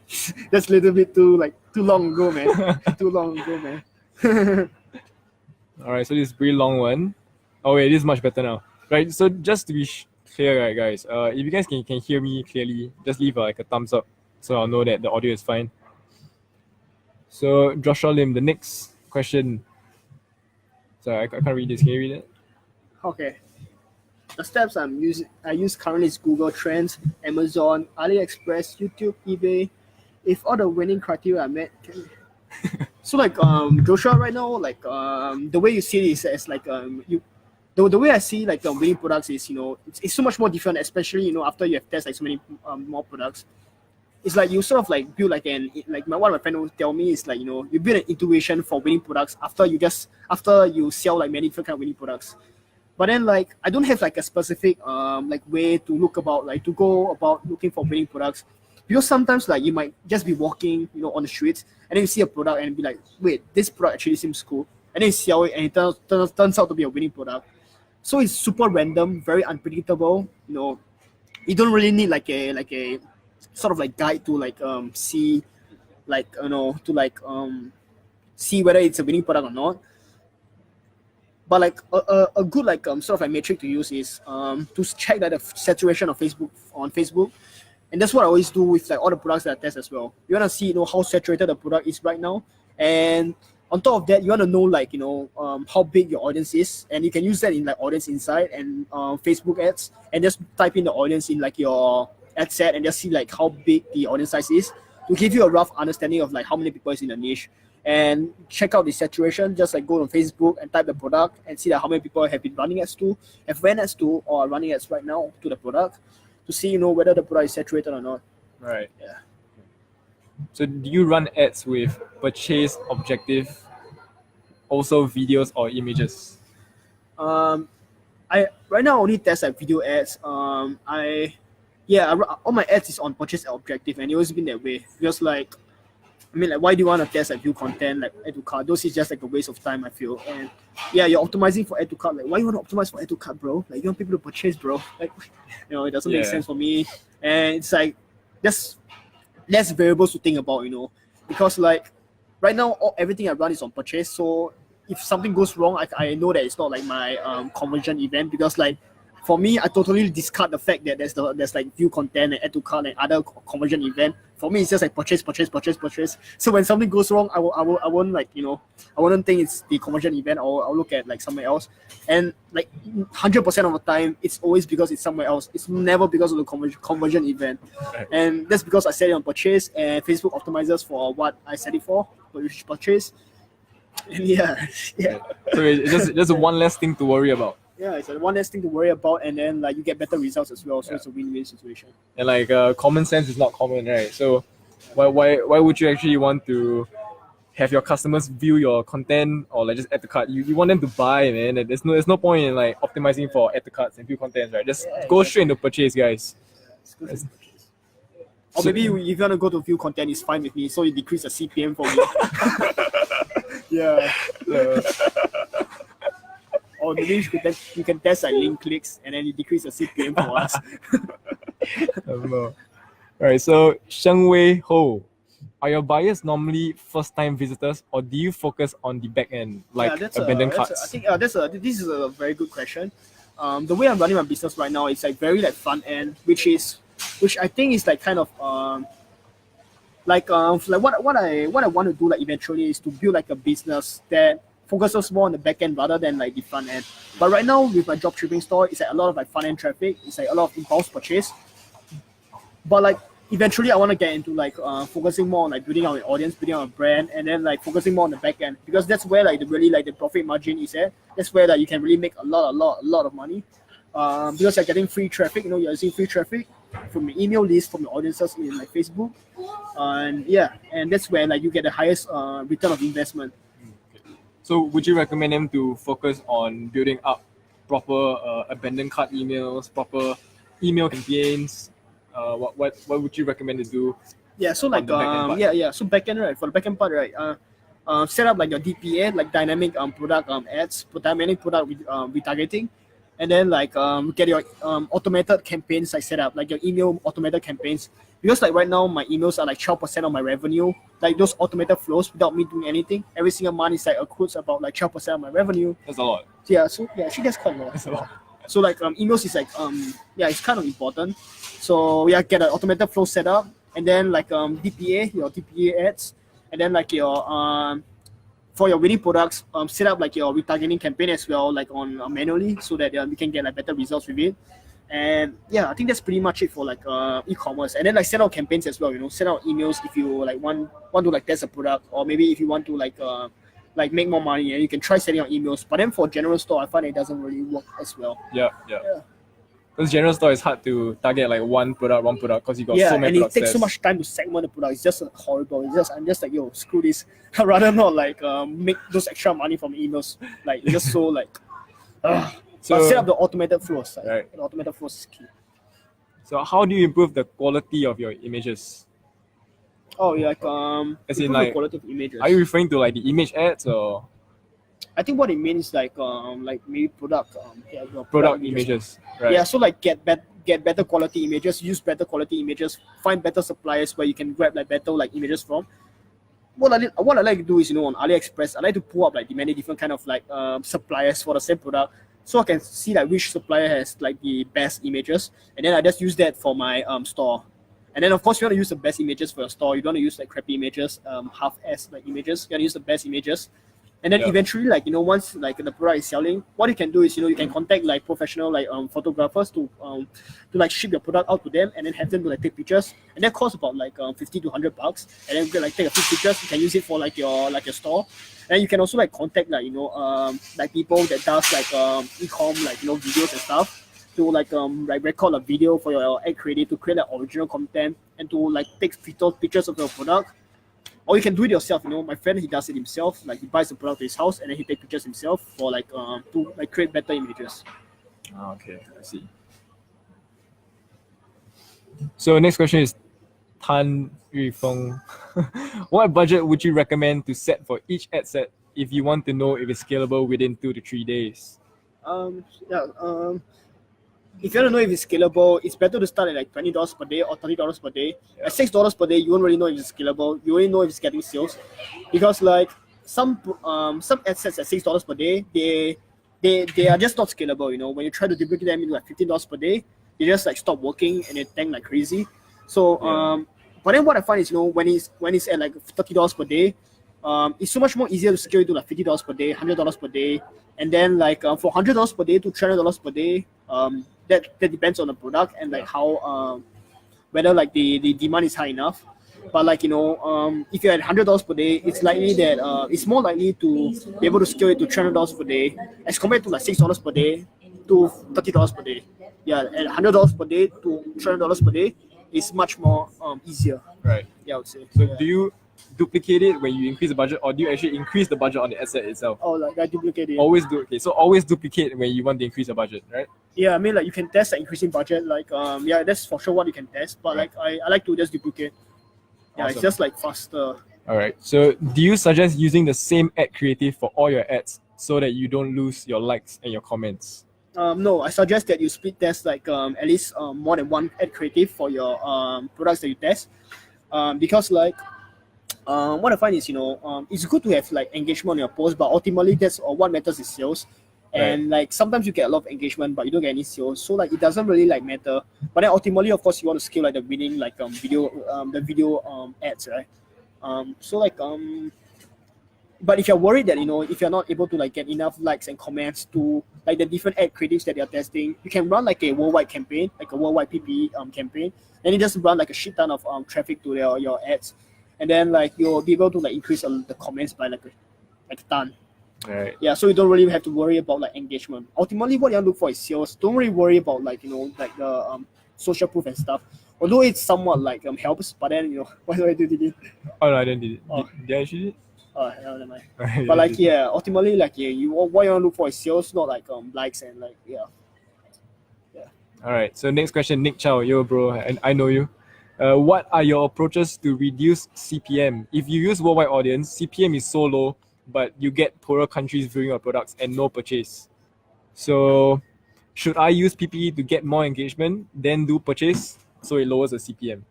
That's a little bit too long ago, man. Too long ago, man. all right, so this is a pretty long one. Oh wait, this is much better now. Right. So just to be clear, right, guys. If you guys can hear me clearly, just leave like a thumbs up so I'll know that the audio is fine. So Joshua Lim, the next question. Sorry, I can't read this. Can you read it? Okay. The steps I use currently is Google Trends, Amazon, AliExpress, YouTube, eBay. If all the winning criteria are met, so like Joshua right now, like the way you see it is as like the way I see like winning products is it's so much more different, especially after you have tested like so many more products. It's like you sort of like build like one of my friends would tell me is like you build an intuition for winning products after you sell like many different kind of winning products. But then like I don't have like a specific like way to go about looking for winning products, because sometimes like you might just be walking on the streets, and then you see a product and be like, wait, this product actually seems cool, and then you sell it and it turns out to be a winning product. So it's super random, very unpredictable. You don't really need like a sort of like guide to like see like see whether it's a winning product or not. But like a good like sort of like metric to use is to check that the saturation of Facebook, and that's what I always do with like all the products that I test as well. You want to see how saturated the product is right now, and on top of that you want to know like how big your audience is, and you can use that in like audience insight and Facebook ads, and just type in the audience in like your ad set and just see like how big the audience size is to give you a rough understanding of like how many people is in the niche. and check out the saturation. Just like go on Facebook and type the product and see that how many people have been running ads to, have ran ads to, or are running ads right now to the product, to see whether the product is saturated or not. Right. Yeah. So do you run ads with purchase objective, also videos or images? I right now only test like video ads. All my ads is on purchase objective, and it always been that way. Because like, I mean, like, why do you want to test like view content like add to cart? Those is just like a waste of time, I feel. And yeah, you're optimizing for add to cart. Like, why you want to optimize for add to cart, bro? Like, you want people to purchase, bro. Like, it doesn't make sense for me. And it's like there's less variables to think about, because like right now everything I run is on purchase. So if something goes wrong, I know that it's not like my conversion event, because like for me, I totally discard the fact that there's like view content and add to cart and other conversion event. For me, it's just like purchase. So when something goes wrong, I won't like I wouldn't think it's the conversion event, or I'll look at like somewhere else. And like 100% of the time, it's always because it's somewhere else. It's never because of the conversion event. And that's because I set it on purchase, and Facebook optimizes for what I set it for, which is purchase. And yeah. So it's just one less thing to worry about. Yeah, it's one less thing to worry about, and then like you get better results as well. So it's a win-win situation. And like common sense is not common, right? So why would you actually want to have your customers view your content or like just add to cart? You want them to buy, man. And there's no point in like optimizing for add to carts and view content, right? Just go straight into purchase, guys. Or maybe if you want to go to view content, it's fine with me. So you decrease the CPM for me. Yeah. Or maybe you can test like link clicks, and then you decrease the CPM for us. I don't know. Alright, so Sheng Wei Ho, are your buyers normally first-time visitors, or do you focus on the back end, like abandoned carts? I think this is a very good question. The way I'm running my business right now is like very like front end, which I think is like kind of like what I want to do like eventually is to build like a business that focuses more on the back end rather than like the front end. But right now with my dropshipping store, it's like a lot of like front end traffic. It's like a lot of impulse purchase. But like eventually I want to get into like focusing more on like building our audience, building our brand, and then like focusing more on the back end, because that's where like the profit margin is at. That's where like you can really make a lot of money. Because you're getting free traffic, you're using free traffic from your email list, from your audiences in like Facebook, and that's where like you get the highest return of investment. So would you recommend them to focus on building up proper abandoned cart emails, proper email campaigns? What would you recommend to do? Yeah, so like so backend, right? For the backend part, right? Set up like your DPA, like dynamic product ads, dynamic product retargeting, and then like get your automated campaigns like set up, like your email automated campaigns. Because like right now my emails are like 12% of my revenue, like those automated flows without me doing anything. Every single month is like accrues about like 12% of my revenue. That's a lot. Yeah, so yeah, actually that's quite a lot. That's a lot. So like emails is like it's kind of important. So yeah, get an automated flow set up, and then like DPA, your DPA ads, and then like your for your winning products, set up like your retargeting campaign as well, like on manually, so that we can get like better results with it. And yeah, I think that's pretty much it for like e-commerce. And then like send out campaigns as well, send out emails if you like want to like test a product, or maybe if you want to like make more money, and you can try sending out emails. But then for general store, I find it doesn't really work as well. Yeah. Because general store is hard to target like one product because you got so many products. And it takes so much time to segment the product. It's just horrible. I'm just like, screw this. I'd rather not like make those extra money from emails. Like it's just so like so set up the automated flows. Right. The automated flows is key. So how do you improve the quality of your images? Oh yeah, as in like quality of images. Are you referring to like the image ads, or? I think what it means is like maybe product product images. Right. Yeah, so like get better quality images, use better quality images, find better suppliers where you can grab like better like images from. What I like to do is on AliExpress, I like to pull up like the many different kind of like suppliers for the same product, so I can see like which supplier has like the best images, and then I just use that for my store. And then of course you want to use the best images for your store. You don't want to use like crappy images, half-ass like images. You want to use the best images. And then Yeah. eventually, like, once like the product is selling, what you can do is, you can contact like professional like photographers to like ship your product out to them, and then have them to like take pictures, and that costs about like $50 to $100, and then you can like take a few pictures. You can use it for like your store, and you can also like contact like like people that does like e-com like videos and stuff, to like record a video for your ad creative, to create like original content, and to like take pictures of your product. Or you can do it yourself. My friend, he does it himself. Like, he buys the product to his house, and then he takes pictures himself for like to like create better images. Okay, I see. So next question is Tan Yufeng. What budget would you recommend to set for each ad set if you want to know if it's scalable within 2 to 3 days? If you want to know if it's scalable, it's better to start at like $20 per day or $30 per day. Yeah. At $6 per day, you won't really know if it's scalable. You only know if it's getting sales, because like some ad sets at $6 per day, they are just not scalable. When you try to duplicate them into like $15 per day, they just like stop working and they tank like crazy. So but then what I find is, when it's at like $30 per day, it's so much more easier to scale it to like $50 per day, $100 per day, and then like for $100 per day to $300 per day, that depends on the product and like how whether like the demand is high enough. But like if you're at $100 per day, it's likely that it's more likely to be able to scale it to $300 per day as compared to like $6 per day to $30 per day. Yeah, at $100 per day to $300 per day is much more easier. Right. Yeah, I would say. So Yeah. do you duplicate it when you increase the budget, or do you actually increase the budget on the asset itself? Oh, like I duplicate it. Always do. Okay, so always duplicate when you want to increase the budget, right? Yeah, I mean, like, you can test the increasing budget, like yeah, that's for sure what you can test. But like I like to just duplicate. Yeah, Awesome. it's just like faster. All right. So do you suggest using the same ad creative for all your ads so that you don't lose your likes and your comments? No, I suggest that you split test like at least more than one ad creative for your products that you test, because like what I find is it's good to have like engagement on your post, but ultimately that's what matters is sales. And like sometimes you get a lot of engagement, but you don't get any sales, so like it doesn't really like matter. But then ultimately, of course, you want to scale like the winning like the video ads, right? So like but if you're worried that if you're not able to like get enough likes and comments to like the different ad creatives that you're testing, you can run like a worldwide campaign, like a worldwide PPE campaign, and you just run like a shit ton of traffic to your ads, and then like you'll be able to like increase the comments by like a ton. Right. Yeah, so you don't really have to worry about like engagement. Ultimately, what you want to look for is sales. Don't really worry about like like the social proof and stuff. Although it's somewhat like helps, but then why do I do it? Oh no, I didn't do it. Oh. Did I actually? Oh, hell, never mind. Right, But like ultimately like what you want to look for is sales, not like likes and like All right. So next question, Nick Chow, yo bro, and I know you. What are your approaches to reduce CPM? If you use worldwide audience, CPM is so low, but you get poorer countries viewing your products and no purchase. So should I use PPE to get more engagement, then do purchase so it lowers the CPM?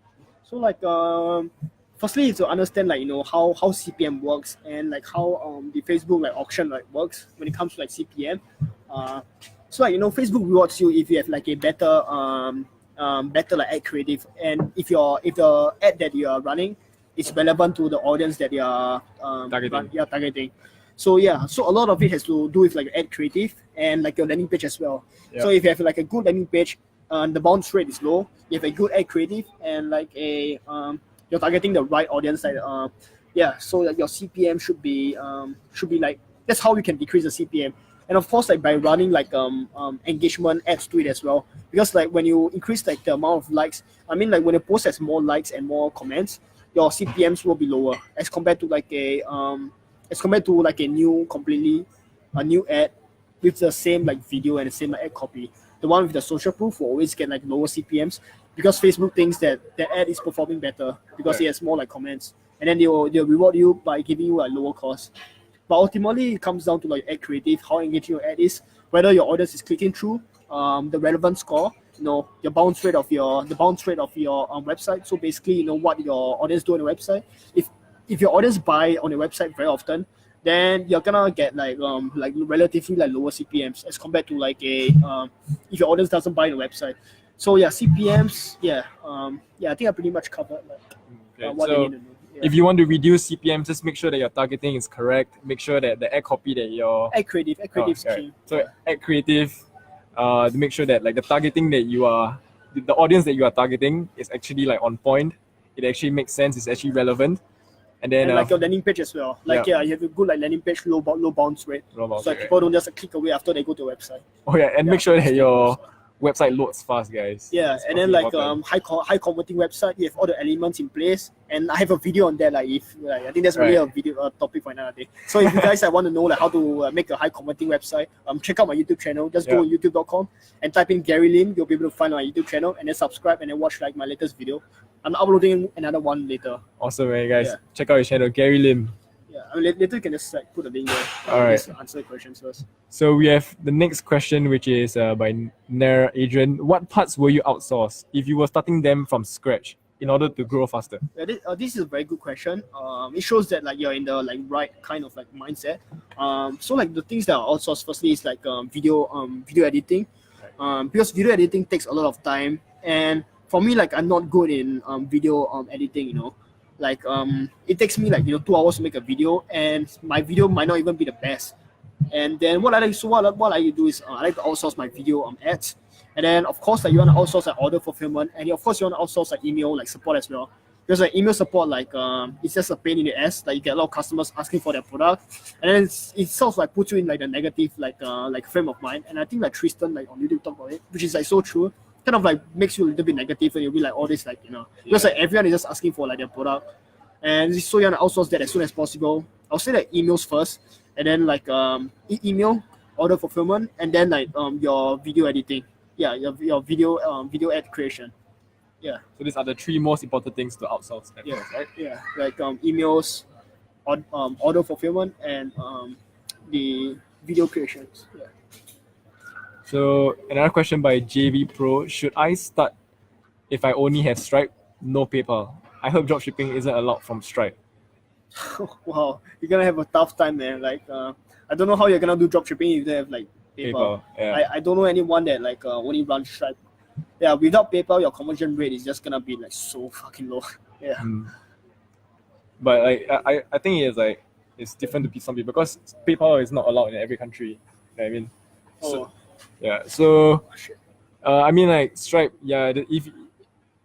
So like firstly, you to understand like how CPM works, and like how the Facebook like auction like works when it comes to like CPM. So like Facebook rewards you if you have like a better better like ad creative, and if the ad that you are running is relevant to the audience that you are targeting. So yeah, so a lot of it has to do with like ad creative and like your landing page as well. Yeah. So if you have like a good landing page, the bounce rate is low. You have a good ad creative and like you're targeting the right audience. Like so like your CPM should be like, that's how you can decrease the CPM. And of course, like by running like engagement ads to it as well, because like when you increase like the amount of likes, I mean like when a post has more likes and more comments, your CPMs will be lower as compared to like a new ad with the same like video and the same ad copy. The one with the social proof will always get like lower CPMs because Facebook thinks that the ad is performing better because it has more like comments, and then they'll reward you by giving you a lower cost. But ultimately, it comes down to like ad creative, how engaging your ad is, whether your audience is clicking through, the relevant score, your bounce rate of your website. So basically, what your audience do on the website. If your audience buy on your website very often, then you're gonna get like relatively like lower CPMs as compared to like if your audience doesn't buy the website. So yeah, CPMs, I think I pretty much covered like what so they need to know. If you want to reduce CPM, just make sure that your targeting is correct. Make sure that the ad copy that you're Add creative is key. So add creative, to make sure that like the targeting that you are, the audience that you are targeting is actually like on point. It actually makes sense. It's actually relevant. And then And like your landing page as well. Like yeah. you have a good like landing page, low bounce rate. Low bounce So rate, people don't just click away after they go to your website. oh yeah, and make sure that your website loads fast, guys. Yeah, That's and then fucking like important. high converting website, you have all the elements in place, and I have a video on that. Like if like I think that's really a video topic for another day. So if you guys want to know like how to make a high converting website, check out my YouTube channel. Just go on youtube.com and type in Gary Lim. You'll be able to find my YouTube channel and then subscribe and then watch like my latest video. I'm uploading another one later. Awesome, man, guys. Yeah. Check out his channel, Gary Lim. Yeah, I mean, later you can just like put the link there. All right. Just answer the questions first. So we have the next question, which is by Nair Adrian. What parts will you outsource if you were starting them from scratch in order to grow faster? Yeah, this is a very good question. It shows that like you're in the like right kind of like mindset. So like the things that are outsourced firstly is like video editing. Because video editing takes a lot of time, and for me like I'm not good in video editing. You know, like it takes me like 2 hours to make a video, and my video might not even be the best. And then what I like do is I like to outsource my video ads. And then of course like you want to outsource like order fulfillment, and of course you want to outsource like email like support as well. Because like email support like it's just a pain in the ass. Like you get a lot of customers asking for their product, and then it sort of like puts you in like the negative like frame of mind. And I think like Tristan like on YouTube talked about it, which is like so true. Kind of like makes you a little bit negative, and you'll be like all this like because like everyone is just asking for like their product, and so you want to outsource that as soon as possible. I'll say like emails first, and then like email, order fulfillment, and then like your video editing. Yeah, your video ad creation. Yeah. So these are the 3 most important things to outsource. Yeah. First, right? Yeah, like emails, order fulfillment, and the video creations. Yeah. So another question by JV Pro: should I start if I only have Stripe, no PayPal? I heard dropshipping isn't allowed from Stripe. Wow, you're gonna have a tough time, man. Like I don't know how you're gonna do dropshipping if you don't have like PayPal. Yeah. I don't know anyone that like only runs Stripe. Yeah, without PayPal, your conversion rate is just gonna be like so fucking low. Yeah. But like I think it's different to some people because PayPal is not allowed in every country. You know what I mean? So, yeah. So I mean like Stripe. Yeah.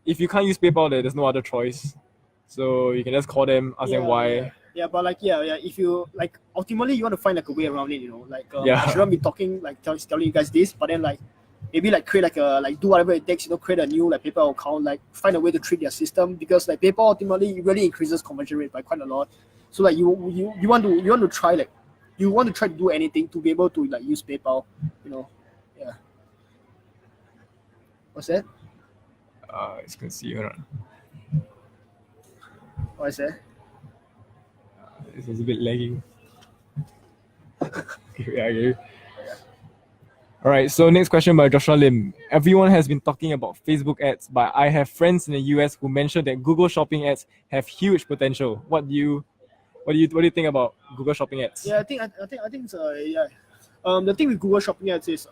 If you can't use PayPal, there's no other choice. So you can just call them, ask them why. Yeah, but like if you like ultimately you want to find like a way around it, like I shouldn't be talking like telling you guys this, but then like maybe like create like a like do whatever it takes, create a new like PayPal account, like find a way to treat their system, because like PayPal ultimately really increases conversion rate by quite a lot. So like you want to try like you want to try to do anything to be able to like use PayPal, yeah. What's that? It's gonna see you. What is that? This is a bit lagging. Yeah. All right, so next question by Joshua Lim. Everyone has been talking about Facebook ads, but I have friends in the US who mentioned that Google Shopping ads have huge potential. What do you think about Google Shopping ads? Yeah, I think it's the thing with Google Shopping ads is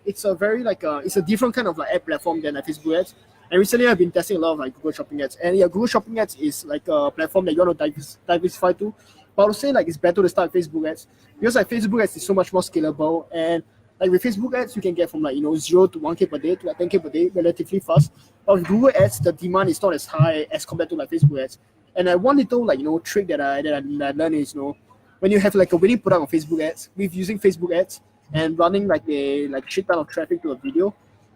it's a very like it's a different kind of like ad platform than like Facebook ads. And recently I've been testing a lot of like Google Shopping ads, and yeah, Google Shopping ads is like a platform that you want to diversify to. But I would say like it's better to start with Facebook ads, because like Facebook ads is so much more scalable, and like with Facebook ads you can get from like 0 to 1K per day to like 10K per day relatively fast. But with Google ads the demand is not as high as compared to like Facebook ads. And one little like trick that I learned is when you have like a winning product on Facebook ads with using Facebook ads and running like a shit ton of traffic to a video,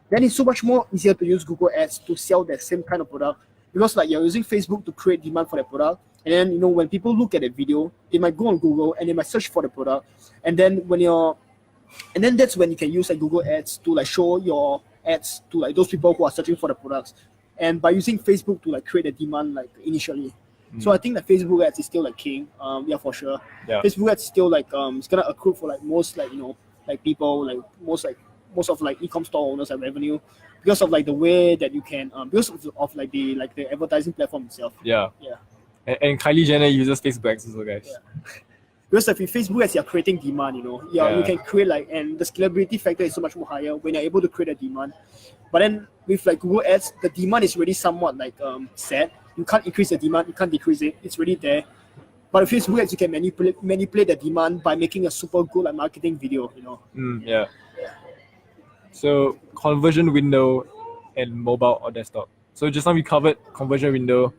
then it's so much more easier to use Google ads to sell that same kind of product, because like you're using Facebook to create demand for the product. And then when people look at a video, they might go on Google and they might search for the product, and then that's when you can use like Google ads to like show your ads to like those people who are searching for the products, and by using Facebook to like create a demand like initially. So I think that Facebook ads is still like king. Yeah, for sure. Yeah. Facebook ads still like it's gonna accrue for like most like like people like most of like e-com store owners have revenue, because of like the way that you can because of like the advertising platform itself. Yeah. And Kylie Jenner uses Facebook ads also, guys. Yeah. Because like with Facebook ads, you're creating demand, you can create like, and the scalability factor is so much more higher when you're able to create a demand. But then with like Google ads, the demand is really somewhat like set, You can't increase the demand, you can't decrease it. It's really there. But with Facebook ads, you can manipulate the demand by making a super good like marketing video. Yeah. So conversion window and mobile or desktop. So just now we covered conversion window.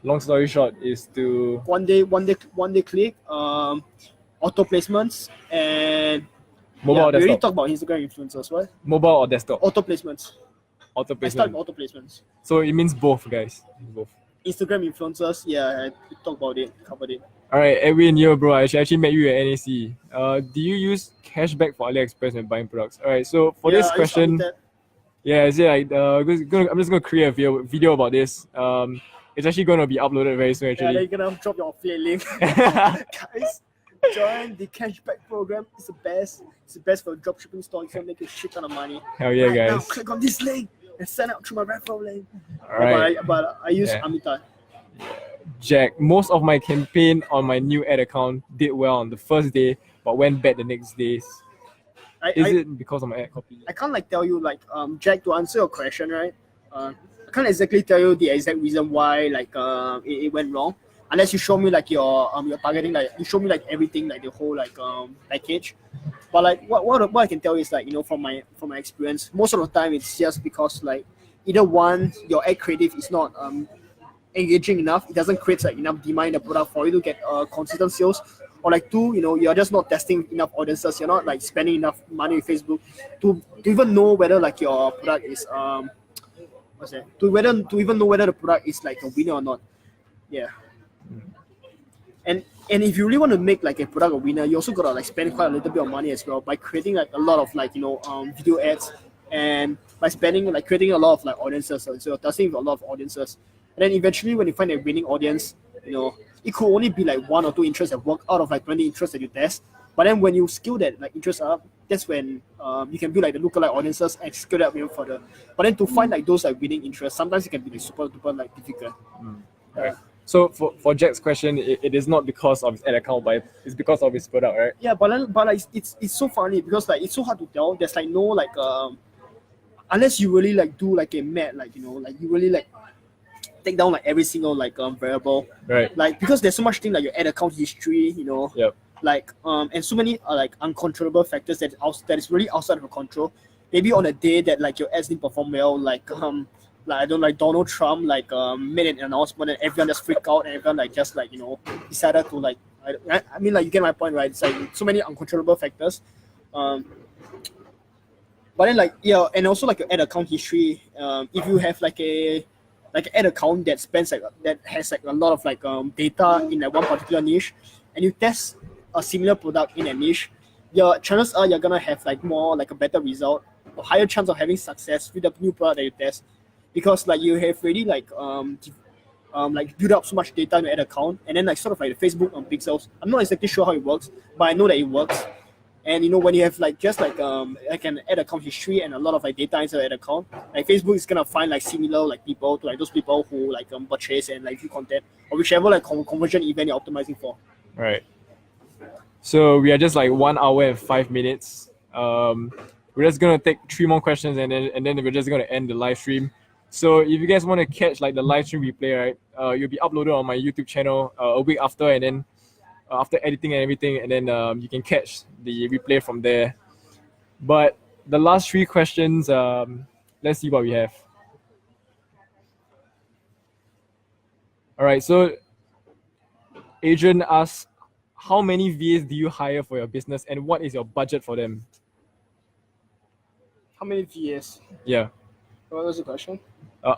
Long story short is to one day click, auto placements, and mobile or we already desktop. talked about Instagram influencers, right? Mobile or desktop. Auto placements. Auto I start placement. with auto placements. So it means both, guys. Both. Instagram influencers, yeah, I talked about it, covered it. All right, Edwin, yo, bro, I actually met you at NAC. Do you use cashback for AliExpress when buying products? All right, so for this I question, submitted. yeah, is it like I'm just gonna create a video about this. It's actually gonna be uploaded very soon. Yeah, Actually, then you're gonna drop your affiliate link. Guys, join the cashback program. It's the best. It's the best for a dropshipping store. It's gonna make you a shit ton of money. hell yeah, Right now, guys. click on this link and sign up through my referral link. All right, But I use Yeah. Amita. Jack. Most of my campaign on my new ad account did well on the first day, but went bad the next days. Is it because of my ad copy? I can't like tell you like Jack, to answer your question, right? I can't exactly tell you the exact reason why like it went wrong, unless you show me like your targeting, like you show me like everything, like the whole like package. But like what I can tell you is like, from my experience, most of the time it's just because like either one, your ad creative is not engaging enough, it doesn't create like enough demand in the product for you to get consistent sales, or like two, you're just not testing enough audiences, you're not like spending enough money with Facebook to even know whether like your product is to even know whether the product is like a winner or not. Yeah. And if you really want to make like a product a winner, you also gotta like spend quite a little bit of money as well by creating like a lot of like video ads, and by spending like creating a lot of like audiences. So you're testing with a lot of audiences, and then eventually when you find a winning audience, it could only be like 1 or 2 interests that work out of like 20 interests that you test. But then when you scale that like interest up, that's when you can build like the lookalike audiences and scale that up even further. But then to find like those like winning interests, sometimes it can be like super duper like difficult. Right. So for Jack's question, it is not because of his ad account, but it's because of his product, right? Yeah, but like it's so funny because like it's so hard to tell. There's like no like unless you really like do like a map, like like you really like take down like every single like variable, Right. like because there's so much thing like your ad account history, Yep. like and so many like uncontrollable factors that is really outside of your control. Maybe on a day that like your ads didn't perform well, like I don't like Donald Trump like made an announcement and everyone just freaked out and everyone like just like decided to like I mean like you get my point, right? It's like so many uncontrollable factors. But then like and also like your ad account history. If you have like an ad account that spends like that has like a lot of like data in like one particular niche, and you test a similar product in a niche, your chances are you're gonna have like more like a better result, a higher chance of having success with the new product that you test, because like you have already like build up so much data in your ad account, and then like sort of like the Facebook pixels. I'm not exactly sure how it works, but I know that it works. And when you have like just like an ad account history and a lot of like data inside your ad account, like Facebook is gonna find like similar like people to like those people who like purchase and like view content or whichever like conversion event you're optimizing for. Right. So we are just like 1 hour and 5 minutes. We're just gonna take 3 more questions and then we're just gonna end the live stream. So if you guys want to catch like the live stream replay, right, you'll be uploaded on my YouTube channel a week after, and then after editing and everything, and then you can catch the replay from there. But the last 3 questions, let's see what we have. All right, so Adrian asks, how many VAs do you hire for your business and what is your budget for them? How many VAs? Yeah. What was the question?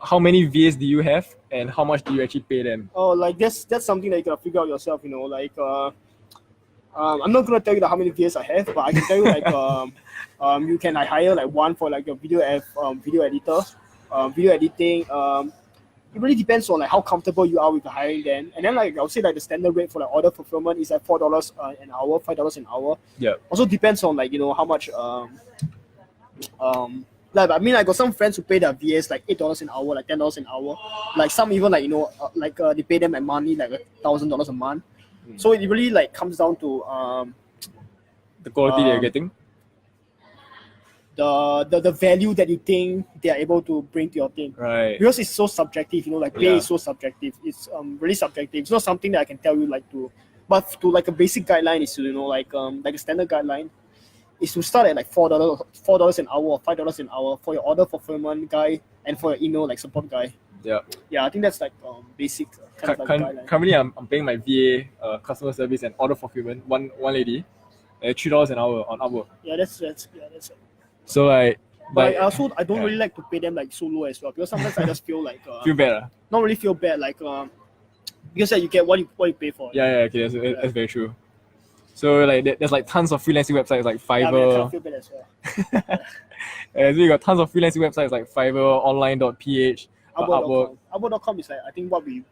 How many VAs do you have and how much do you actually pay them? Oh, like that's something that you gotta figure out yourself. Like I'm not gonna tell you how many VAs I have, but I can tell you like you can like hire like one for like your video editor, video editing. It really depends on like how comfortable you are with the hiring then. And then like I would say like the standard rate for like order fulfillment is like $4 an hour, $5 an hour. Yeah. Also depends on like how much like I mean I got some friends who pay their VAs like $8 an hour, like $10 an hour. Like some even like they pay them like money like $1,000 a month. So it really like comes down to the quality that you're getting. the value that you think they are able to bring to your team. Right. Because it's so subjective, like pay Yeah. is so subjective. It's really subjective. It's not something that I can tell you but to like a basic guideline is to like a standard guideline is to start at like $4 an hour or $5 an hour for your order fulfillment guy and for your email like support guy. Yeah. Yeah, I think that's like basic kind of like guideline. Currently, I'm paying my VA, customer service and order fulfillment, one lady, at $3 an hour on Upwork. Yeah, that's it. So like, But I don't really like to pay them like so low as well, because sometimes I just feel like feel better. not really feel bad, like because you get what you pay for. Yeah, okay, that's very true. So like there's like tons of freelancing websites like Yeah, I mean, I Fiverr. kind of feel bad as well. So you got tons of freelancing websites like Fiverr, online.ph, Upwork. Upwork.com is like I think what we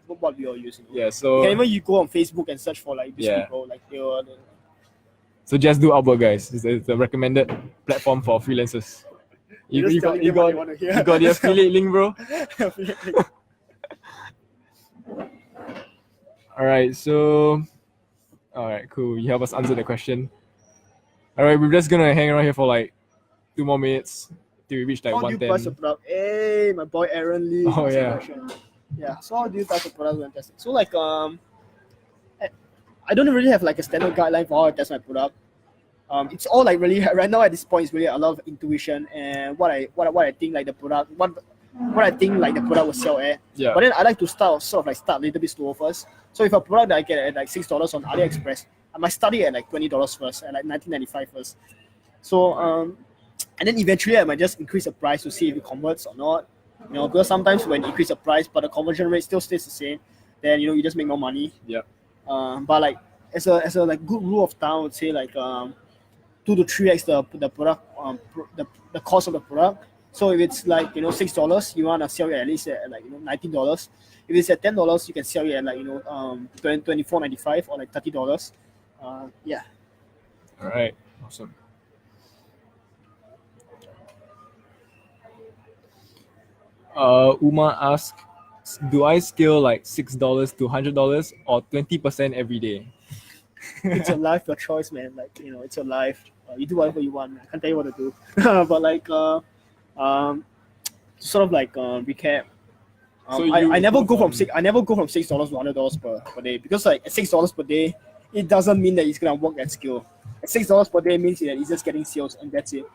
all use. Yeah, so You go on Facebook and search for like these Yeah. people, like they were. so just do Upwork, guys. It's the recommended platform for freelancers. You Just got telling them what they want to hear. you got the affiliate link, bro. Alright, cool. You help us answer the question. Alright, we're just gonna hang around here for like 2 more minutes till we reach like How do you price a 110. product? Hey, my boy Aaron Lee. Oh, asked a yeah. question. Yeah. So how do you price a product when testing? So like I don't really have like a standard guideline for how I test my product. It's all like really right now at this point it's really a lot of intuition and what I think like the product what I think like the product will sell at. Yeah. But then I like to start a little bit slow first. So if a product that I get at like $6 on AliExpress, I might start it at like $20 first, at like $19.95 first. So and then eventually I might just increase the price to see if it converts or not. Because sometimes when you increase the price but the conversion rate still stays the same, then you just make more money. Yeah. But like as a like good rule of thumb, I would say like 2 to 3x the product the cost of the product. So if it's like $6, you wanna sell it at least at like $19. If it's at $10, you can sell it at like $24.95 or like $30. Yeah. Alright, awesome. Uma asks, do I scale like $6 to $100 or 20% every day? It's your life, your choice, man. Like it's your life. You do whatever you want. I can't tell you what to do. But like to sort of like recap. So I never you go go from from- $6 to $100 per day, because like at $6 per day, it doesn't mean that it's gonna work at scale. At $6 per day means that it's just getting sales and that's it.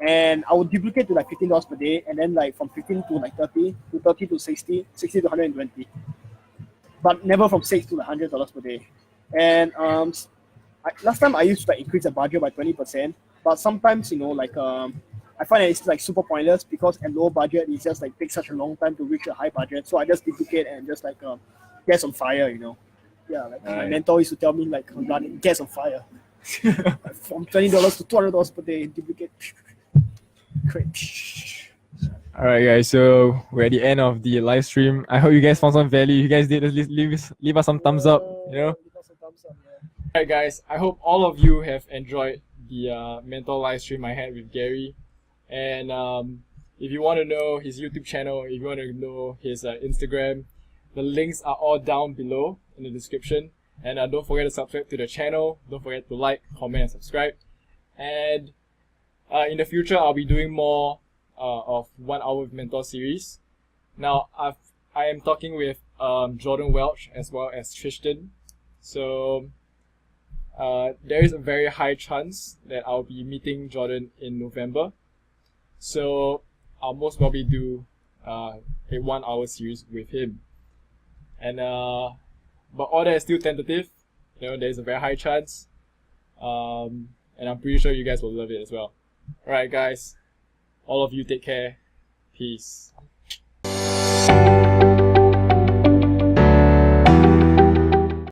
And I would duplicate to like $15 per day, and then like from 15 to like 30, to 30 to 60, 60 to 120. But never from $6 to $100 per day. And last time I used to like increase the budget by 20%, but sometimes I find that it's like super pointless, because at low budget it just like takes such a long time to reach a high budget. So I just duplicate and just like gas on fire, Yeah, like my Right. mentor used to tell me like run gas on fire. From $20 to $200 per day, duplicate. Great. Alright guys, so we're at the end of the live stream. I hope you guys found some value. You guys did, leave us some thumbs up, Leave us a thumbs up, yeah. Alright guys, I hope all of you have enjoyed the mentor live stream I had with Gary. And if you want to know his YouTube channel, if you want to know his Instagram, the links are all down below in the description. And don't forget to subscribe to the channel. Don't forget to like, comment, and subscribe. And in the future, I'll be doing more of 1 hour mentor series. Now, I am talking with Jordan Welch as well as Tristan. So there is a very high chance that I'll be meeting Jordan in November. So I'll most probably do a 1 hour series with him. And but all that is still tentative. There's a very high chance. And I'm pretty sure you guys will love it as well. Alright guys, all of you take care. Peace.